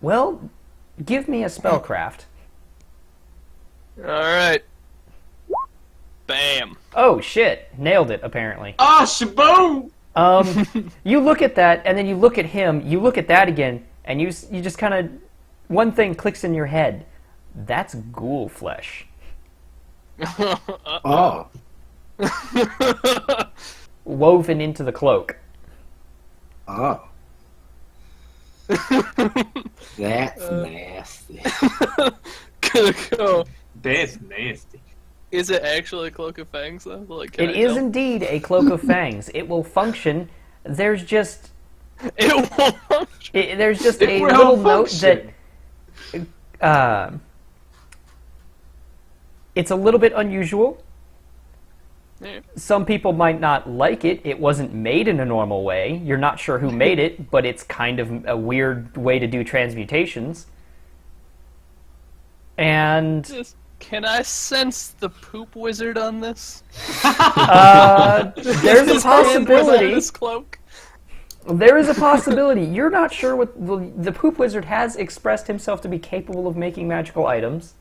well, give me a spellcraft. Alright. Bam. Oh shit, nailed it apparently. Ah, shaboom! You look at that, and then you look at him, you look at that again, and you just kind of, one thing clicks in your head. That's ghoul flesh. Oh. Woven into the cloak. Oh. That's nasty. Gonna go. That's nasty. Is it actually a cloak of fangs, though? Like, can It I is tell? indeed a cloak of fangs. It will function. There's just It won't function. there's just It a will little note function. that it's a little bit unusual. Yeah. Some people might not like it. It wasn't made in a normal way. You're not sure who made it, but it's kind of a weird way to do transmutations. And Just, can I sense the poop wizard on this? there's a His hand was on possibility. this cloak. There is a possibility. You're not sure what the poop wizard has expressed himself to be capable of making magical items.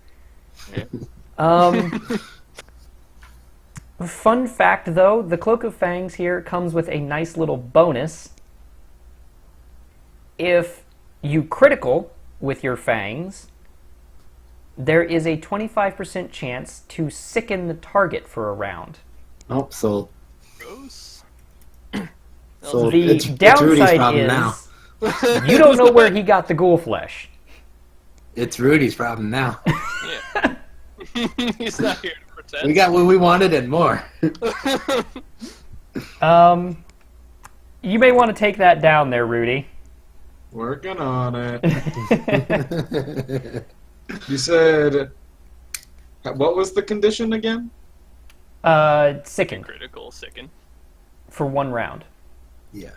Fun fact, though, the Cloak of Fangs here comes with a nice little bonus. If you critical with your fangs, there is a 25% chance to sicken the target for a round. Oh, so Gross. The it's Rudy's downside problem is now. you don't know where he got the ghoul flesh. It's Rudy's problem now. Yeah. He's not here to pretend. We got what we wanted and more. You may want to take that down there, Rudy. Working on it. You said... What was the condition again? Sicken Critical sicken. for 1 round. Yeah.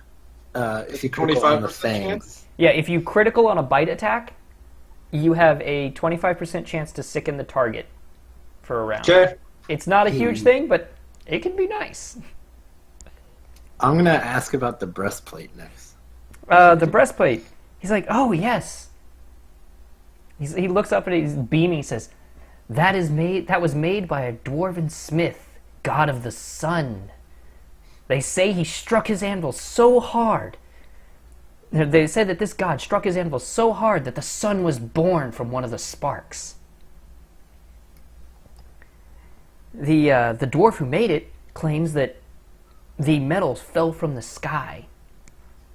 If you critical on the 25% fangs. chance? Yeah, if you critical on a bite attack, you have a 25% chance to sicken the target for a round. Okay. It's not a huge thing, but it can be nice. I'm gonna ask about the breastplate next. The breastplate. He's like, oh yes. He looks up and he's beaming. He says, that was made by a dwarven smith, god of the sun. They say he struck his anvil so hard. They said that this god struck his anvil so hard that the sun was born from one of the sparks. The dwarf who made it claims that the metals fell from the sky,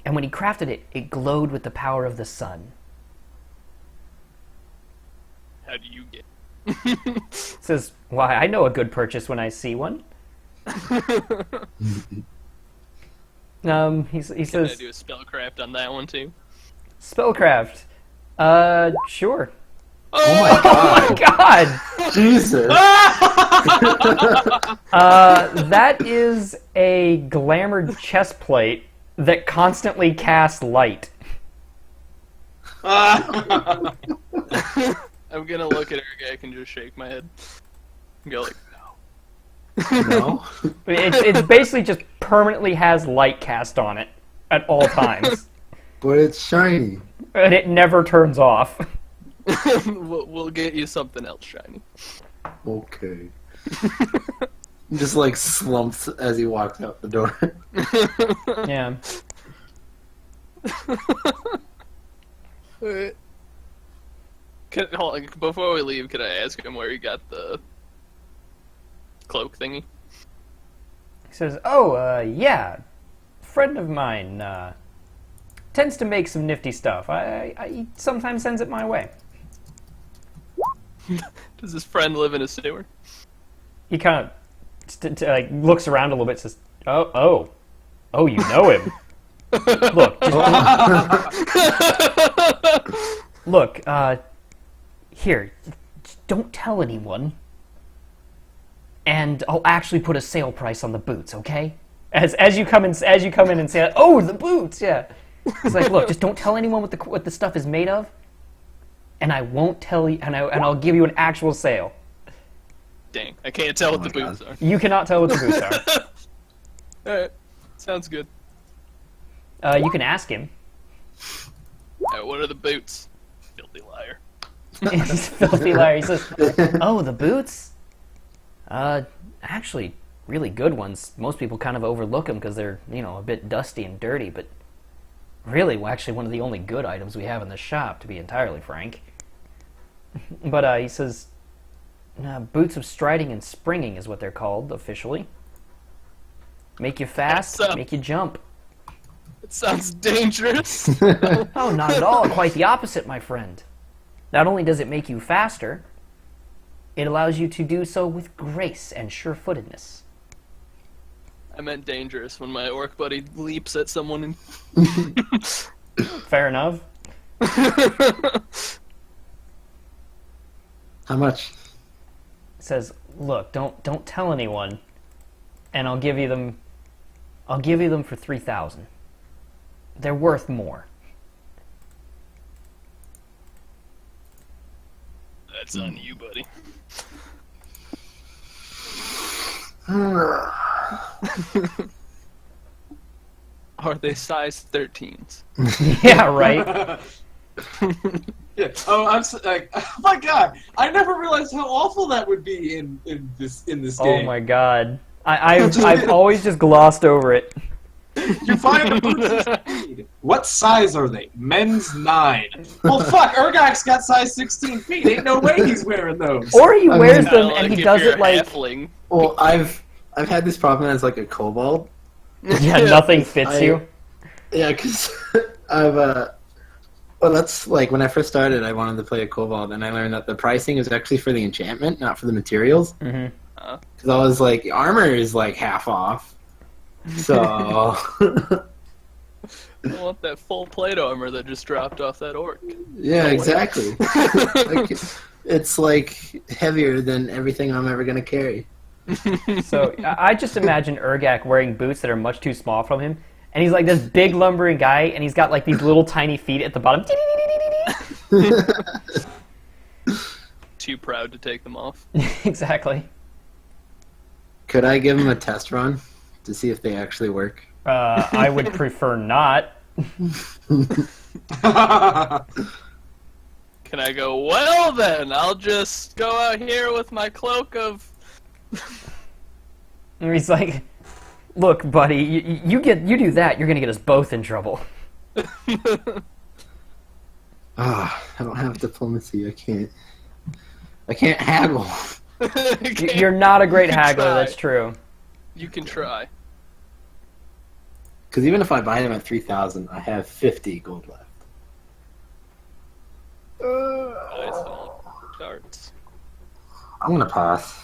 and when he crafted it, it glowed with the power of the sun. How do you get? Says, why, I know a good purchase when I see one. He Can I says, do a spellcraft on that one too? spellcraft. Sure. Oh my god. God! Jesus. That is a glamored chest plate that constantly casts light. I'm gonna look at Eric and just shake my head and go like, no. No. It's basically just permanently has light cast on it at all times. But it's shiny. And it never turns off. We'll get you something else shiny. Okay. Just like slumps as he walks out the door. Yeah. Hold on, before we leave, could I ask him where he got the cloak thingy? He says, oh, yeah. Friend of mine tends to make some nifty stuff. He sometimes sends it my way. Does his friend live in a sewer? He kind of like looks around a little bit, says, oh, you know him. Look, here, don't tell anyone, and I'll actually put a sale price on the boots, okay? As you come in and say, oh, the boots, yeah. He's like, look, just don't tell anyone what the stuff is made of, and I won't tell you, and I'll give you an actual sale. Dang, I can't tell what the boots are. You cannot tell what the boots are. Alright, sounds good. You can ask him. Alright, what are the boots? Filthy liar. He's a filthy liar. He says, oh, the boots? Actually, really good ones. Most people kind of overlook them because they're, a bit dusty and dirty, but really, actually one of the only good items we have in the shop, to be entirely frank. But he says, boots of striding and springing is what they're called, officially. Make you fast, make you jump. It sounds dangerous. Oh, not at all. Quite the opposite, my friend. Not only does it make you faster, it allows you to do so with grace and sure-footedness. I meant dangerous when my orc buddy leaps at someone and... Fair enough. How much? Says, look, don't tell anyone, and I'll give you them for 3,000. They're worth more. That's on you, buddy. Are they size 13s? Yeah, right. Yeah. Oh, oh my god! I never realized how awful that would be in this game. Oh my god. I've always just glossed over it. You find the boots of speed. What size are they? Men's 9. Well, fuck, Urgak's got size 16 feet. Ain't no way he's wearing those. Or he wears them Like and he if does you're it like... halfling. Well, I've had this problem as like a kobold. Yeah, nothing fits you. Yeah, because I've well, that's like when I first started, I wanted to play a kobold, and I learned that the pricing is actually for the enchantment, not for the materials. Mm-hmm. Because I was like, armor is like half off. So I want that full plate armor that just dropped off that orc. yeah, exactly. Like, it's like heavier than everything I'm ever gonna carry. So I just imagine Urgak wearing boots that are much too small from him, and he's like this big lumbering guy, and he's got like these little tiny feet at the bottom. Too proud to take them off. Exactly. Can Could I give him a test run to see if they actually work? I would prefer not. Can I go, well then, I'll just go out here with my cloak of... And he's like, look, buddy, you do that, you're going to get us both in trouble. I don't have diplomacy. I can't haggle. You're not a great haggler, try. that's true. You can try. Because even if I buy them at 3,000, I have 50 gold left. Nice little darts. I'm gonna pass.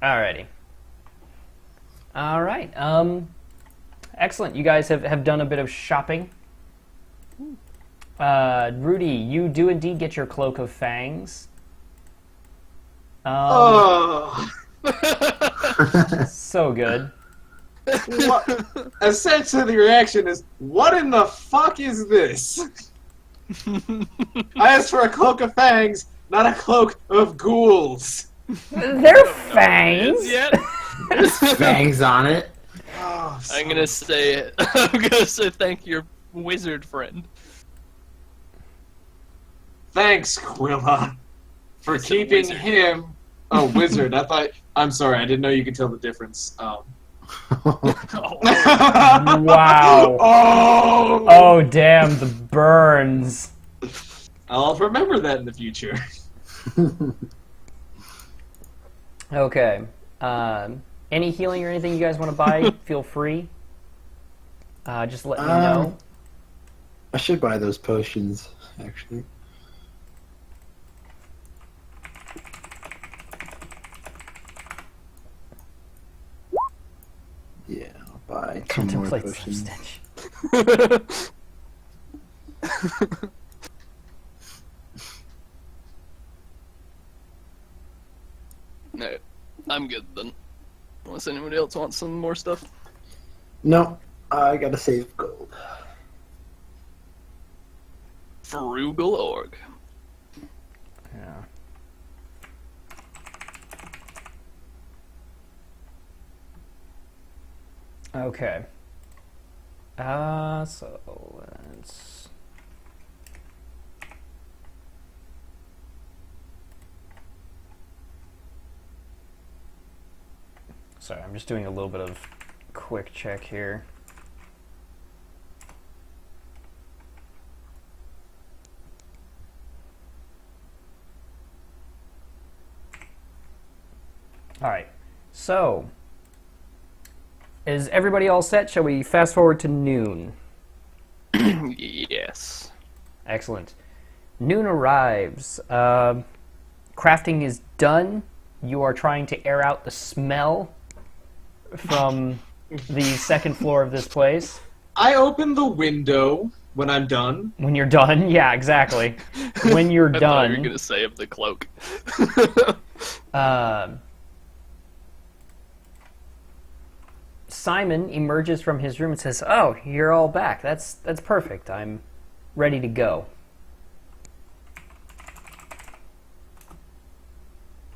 Alrighty. Alright, excellent. You guys have done a bit of shopping. Rudy, you do indeed get your Cloak of Fangs. Oh. So good. What? Essentially, the reaction is, what in the fuck is this? I asked for a cloak of fangs, not a cloak of ghouls. They're fangs! Yet. There's fangs on it. Oh, I'm gonna say thank your wizard friend. Thanks, Quilla, for It's a keeping wizard. him a wizard. I'm sorry, I didn't know you could tell the difference. Oh, Wow. Oh! Oh, damn, the burns. I'll remember that in the future. Okay. Any healing or anything you guys want to buy, feel free. Just let me know. I should buy those potions, actually. Yeah, I'll buy some more Contemplate potions. stench. no, I'm good then. Unless anybody else wants some more stuff. No, I gotta save gold. frugal org. Yeah. Okay. So let's... Sorry, I'm just doing a little bit of quick check here. All right, so is everybody all set? Shall we fast forward to noon? Yes. Excellent. Noon arrives. Crafting is done. You are trying to air out the smell from the second floor of this place. I open the window when I'm done. When you're done? Yeah, exactly. When you're I thought done. you were going to say of the cloak. Simon emerges from his room and says, "Oh, you're all back. That's perfect. I'm ready to go."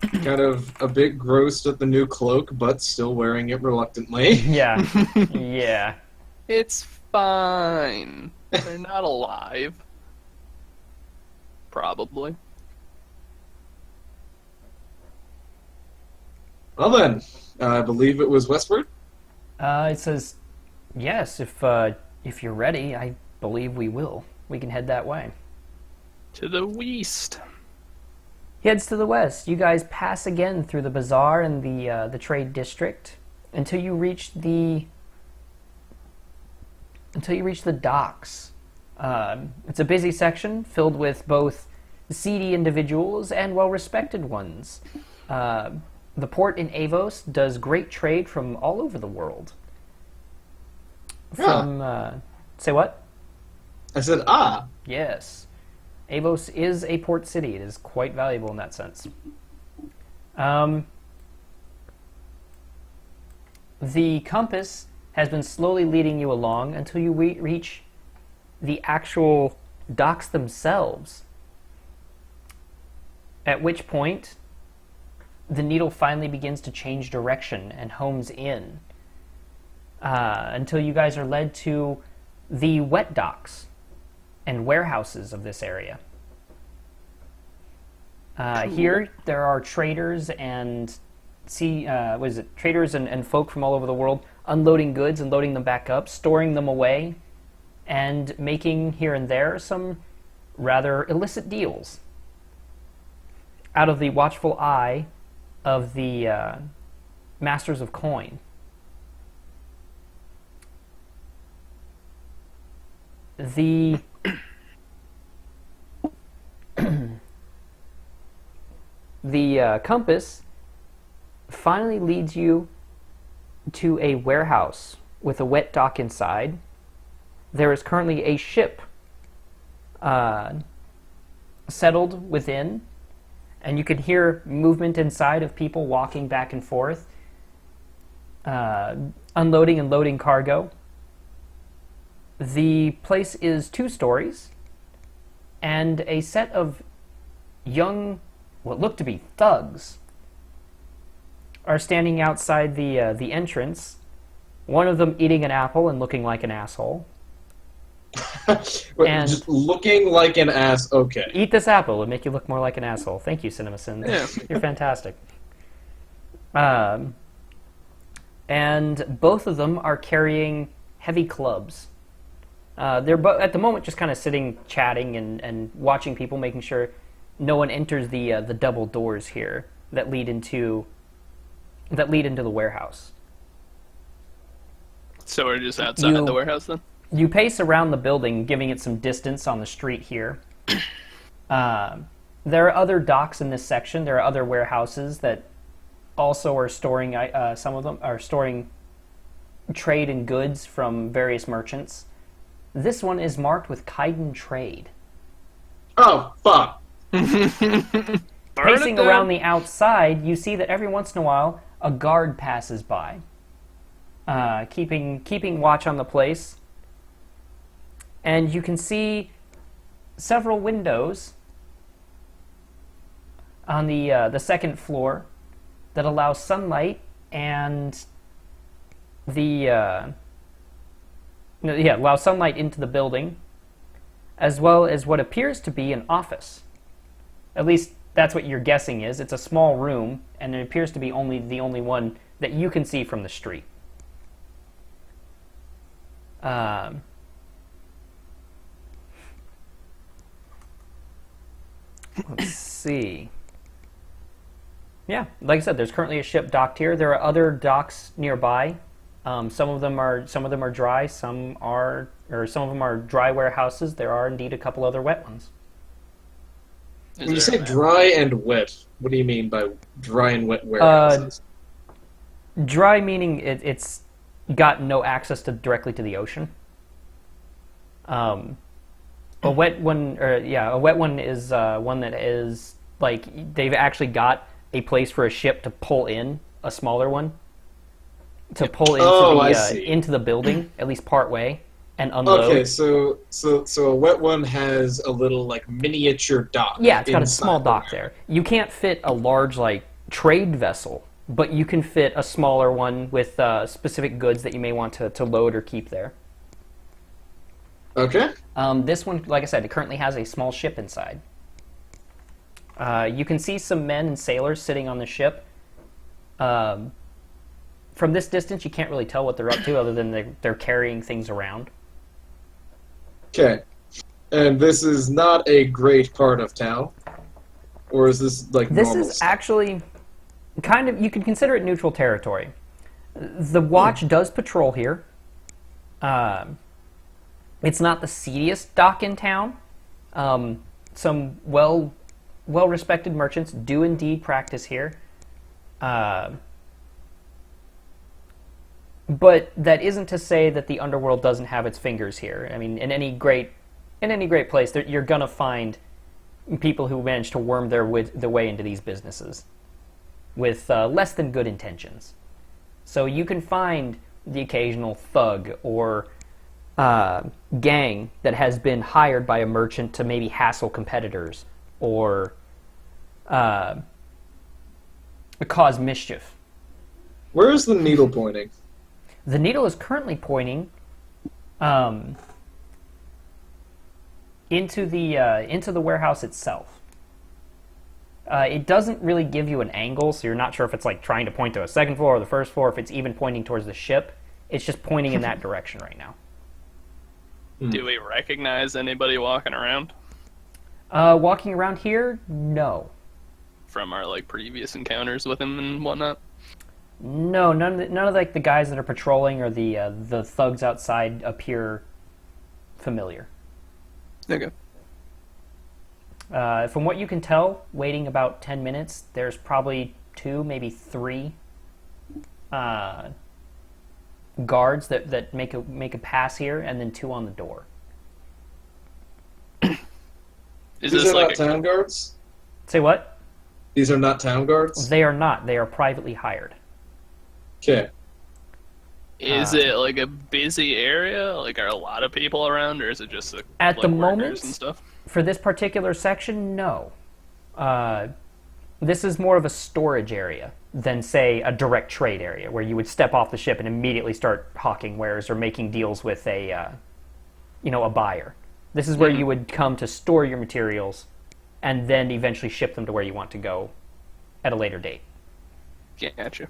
Kind of a bit grossed at the new cloak, but still wearing it reluctantly. Yeah. Yeah. It's fine. They're not alive. Probably. Well then, I believe it was westward. It says, "Yes, if you're ready, I believe we will. We can head that way." To the west. He heads to the west. You guys pass again through the bazaar and the trade district until you reach the docks. It's a busy section filled with both seedy individuals and well-respected ones. The port in Avos does great trade from all over the world. Say what? I said, ah. Yes. Avos is a port city. It is quite valuable in that sense. The compass has been slowly leading you along until you reach the actual docks themselves. At which point, the needle finally begins to change direction and homes in until you guys are led to the wet docks and warehouses of this area. Here, there are traders and traders and folk from all over the world unloading goods and loading them back up, storing them away, and making here and there some rather illicit deals. Out of the watchful eye of the masters of coin. The compass finally leads you to a warehouse with a wet dock inside. There is currently a ship settled within, and you can hear movement inside of people walking back and forth, unloading and loading cargo. The place is 2 stories, and a set of young, what look to be thugs, are standing outside the entrance. One of them eating an apple and looking like an asshole. Wait, And- just looking like an ass. Okay. Eat this apple; it'll make you look more like an asshole. Thank you, CinemaSin. Yeah. You're fantastic. And both of them are carrying heavy clubs. They're at the moment just kind of sitting, chatting, and watching people, making sure no one enters the double doors here that lead into the warehouse. So we're just outside the warehouse then? You pace around the building, giving it some distance on the street here. There are other docks in this section. There are other warehouses that also are storing, some of them are storing trade and goods from various merchants. This one is marked with Kaiden Trade. Oh, fuck. Pacing around the outside, you see that every once in a while, a guard passes by, keeping watch on the place. And you can see several windows on the second floor that allow sunlight and allow sunlight into the building, as well as what appears to be an office. At least that's what you're guessing is. It's a small room, and it appears to be the only one that you can see from the street. Let's see. Yeah, like I said, there's currently a ship docked here. There are other docks nearby. Some of them are dry. Some of them are dry warehouses. There are indeed a couple other wet ones. When you say dry and wet, what do you mean by dry and wet warehouses? Dry meaning it's got no access directly to the ocean. A wet one is one that is like they've actually got a place for a ship to pull in a smaller one, to pull into the building at least part way and unload. Okay, so a wet one has a little like miniature dock. Yeah, it's got a small dock there. You can't fit a large like trade vessel, but you can fit a smaller one with specific goods that you may want to load or keep there. Okay. This one, like I said, it currently has a small ship inside. You can see some men and sailors sitting on the ship. From this distance, you can't really tell what they're up to other than they're carrying things around. Okay. And this is not a great part of town? Or is this like normal This is stuff? actually kind of, you could consider it neutral territory. The Watch does patrol here. It's not the seediest dock in town. Some well-respected merchants do indeed practice here. But that isn't to say that the underworld doesn't have its fingers here. I mean, in any great place, you're gonna find people who manage to worm their way into these businesses with less than good intentions. So you can find the occasional thug or gang that has been hired by a merchant to maybe hassle competitors or cause mischief. Where is the needle pointing? The needle is currently pointing into the warehouse itself. It doesn't really give you an angle, so you're not sure if it's like trying to point to a second floor or the first floor, if it's even pointing towards the ship. It's just pointing in that direction right now. Do we recognize anybody walking around? Walking around here? No. From our like previous encounters with him and whatnot? No, none of like the guys that are patrolling or the thugs outside appear familiar. Okay. From what you can tell, waiting about 10 minutes, there's probably 2, maybe 3 guards that make a pass here, and then 2 on the door. These are not town guards? Say what? These are not town guards? They are not. They are privately hired. Okay. Is it like a busy area? Like, are a lot of people around, or is it just at the moment workers and stuff? For this particular section? No. This is more of a storage area than, say, a direct trade area where you would step off the ship and immediately start hawking wares or making deals with a buyer. This is where you would come to store your materials and then eventually ship them to where you want to go at a later date. Gotcha.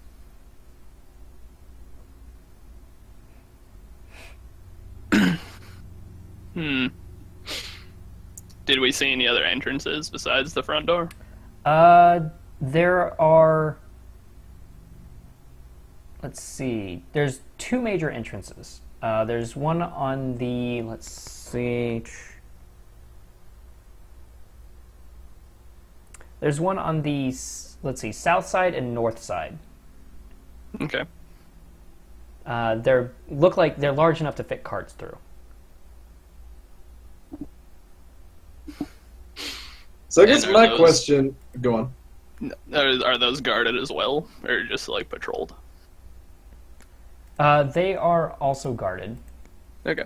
Did we see any other entrances besides the front door? There are... Let's see. There's 2 major entrances. There's one on the... Let's see... There's one on the, let's see, south side and north side. Okay. Look like they're large enough to fit carts through. So I guess my question... Go on. Are those guarded as well, or just like patrolled? They are also guarded. Okay.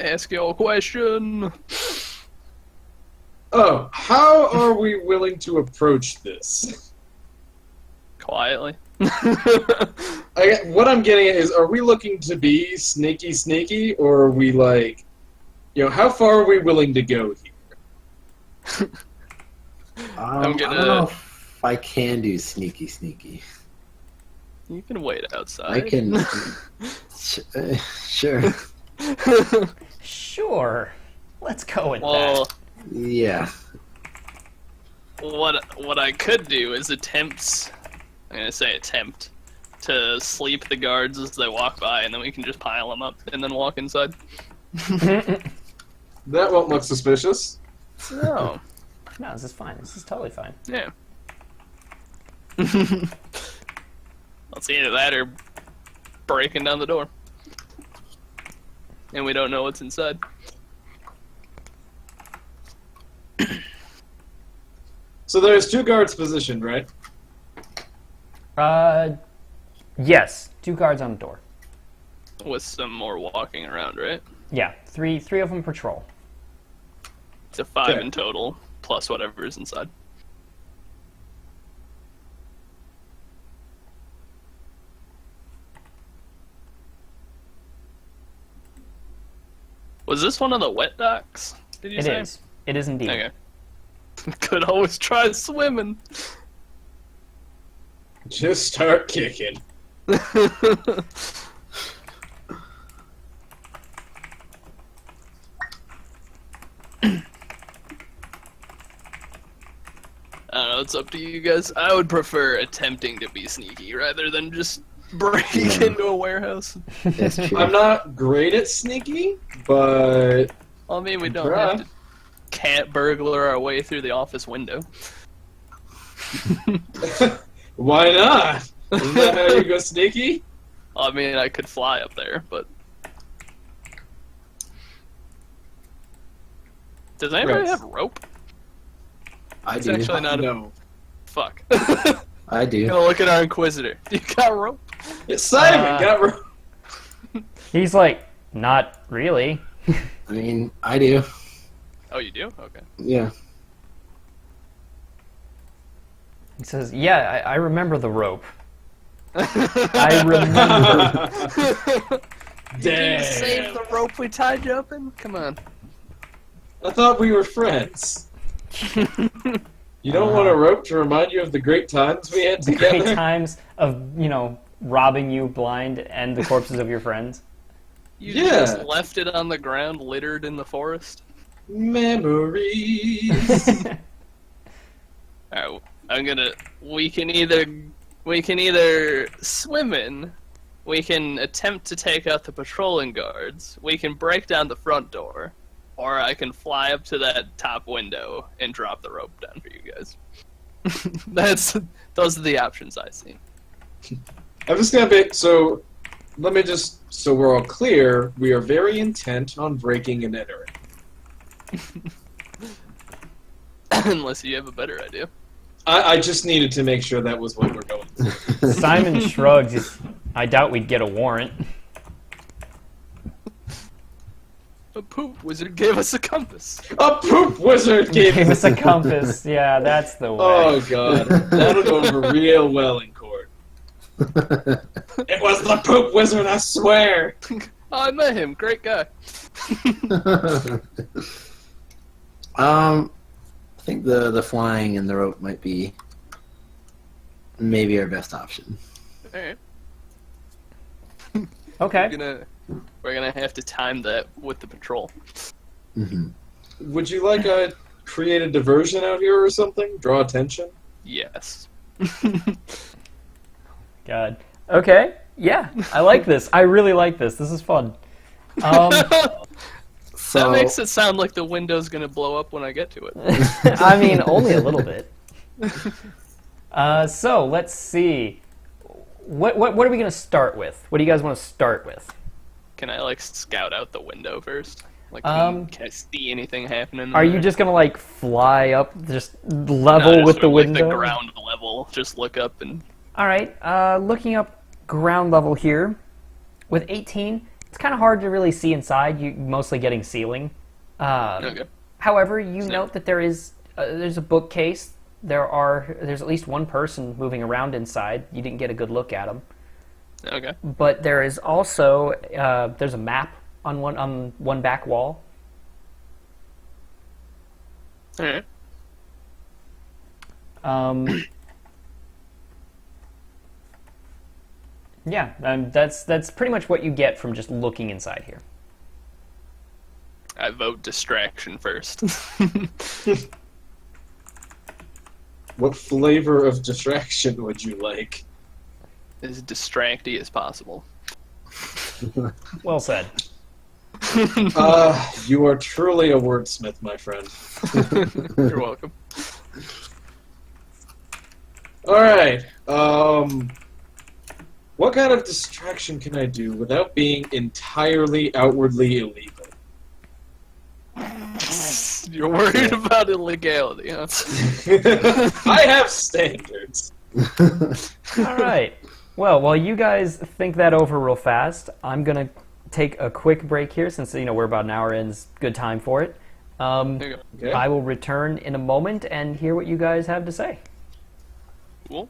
Ask your question. Oh, how are we willing to approach this? Quietly. What I'm getting at is, are we looking to be sneaky, or are we like, how far are we willing to go here? I'm I don't know if I can do sneaky. You can wait outside. I can. Sure. Sure. Let's go with Well, that. Yeah. what I could do is attempt to sleep the guards as they walk by, and then we can just pile them up and then walk inside. That won't look suspicious. No. No, this is fine. This is totally fine. Yeah. Let's see either that or breaking down the door. And we don't know what's inside. So there's 2 guards positioned, right? Yes. 2 guards on the door. With some more walking around, right? Yeah, three of them patrol. It's a 5 Okay. in total, plus whatever is inside. Was this one of the wet docks? Did you It say? is. It is indeed. Okay. Could always try swimming. Just start kicking. I don't know, it's up to you guys. I would prefer attempting to be sneaky rather than just breaking Yeah. into a warehouse. That's true. I'm not great at sneaky, but I mean, we don't Bruh. have to cat burglar our way through the office window. why not? Isn't that how you go sneaky? I mean, I could fly up there, but... Does anybody Right. have rope? I It's do. actually not a... No. Fuck. I do. Gonna look at our Inquisitor. You got rope? Yeah, Simon got He's like, not really. I mean, I do. Oh, you do? Okay. Yeah. He says, yeah, I remember the rope. I remember. Did you save Damn. the rope we tied you up in? Come on. I thought we were friends. You don't want a rope to remind you of the great times we had The together? great times of, robbing you blind and the corpses of your friends. You Yeah. just left it on the ground littered in the forest? Memories. Alright, we can either swim in, we can attempt to take out the patrolling guards, we can break down the front door, or I can fly up to that top window and drop the rope down for you guys. Those are the options I see. I'm just gonna be so we're all clear, we are very intent on breaking and entering. Unless you have a better idea. I just needed to make sure that was what we're going for. Simon shrugs. I doubt we'd get a warrant. A poop wizard gave us a compass. A poop wizard gave Gave us a compass. Yeah, that's the way. Oh god, that'll go over real well in court. It was the poop wizard, I swear. Oh, I met him. Great guy. I think the flying and the rope might be maybe our best option. Alright. Okay. We're gonna have to time that with the patrol. Hmm. Would you like to create a diversion out here or something? Draw attention? Yes. God. Okay. Yeah, I like this. I really like this. This is fun. So That makes it sound like the window's gonna blow up when I get to it. I mean, only a little bit. So let's see. What are we gonna start with? What do you guys want to start with? Can I scout out the window first? Can I see anything happening? in Are there? you just gonna fly up, just level No, with just the from, window? the ground level. Just look up and All right. Looking up ground level here, with 18, it's kind of hard to really see inside. You mostly getting ceiling. Okay. However, you note that there's a bookcase. There's at least one person moving around inside. You didn't get a good look at them. Okay. But there is also there's a map on one back wall. All right. Yeah, that's pretty much what you get from just looking inside here. I vote distraction first. What flavor of distraction would you like? As distracty as possible. Well said. You are truly a wordsmith, my friend. You're welcome. Alright, what kind of distraction can I do without being entirely outwardly illegal? You're worried about illegality, huh? I have standards. All right. Well, while you guys think that over real fast, I'm gonna take a quick break here since we're about an hour in. It's good time for it. There you go. Okay. I will return in a moment and hear what you guys have to say. Cool.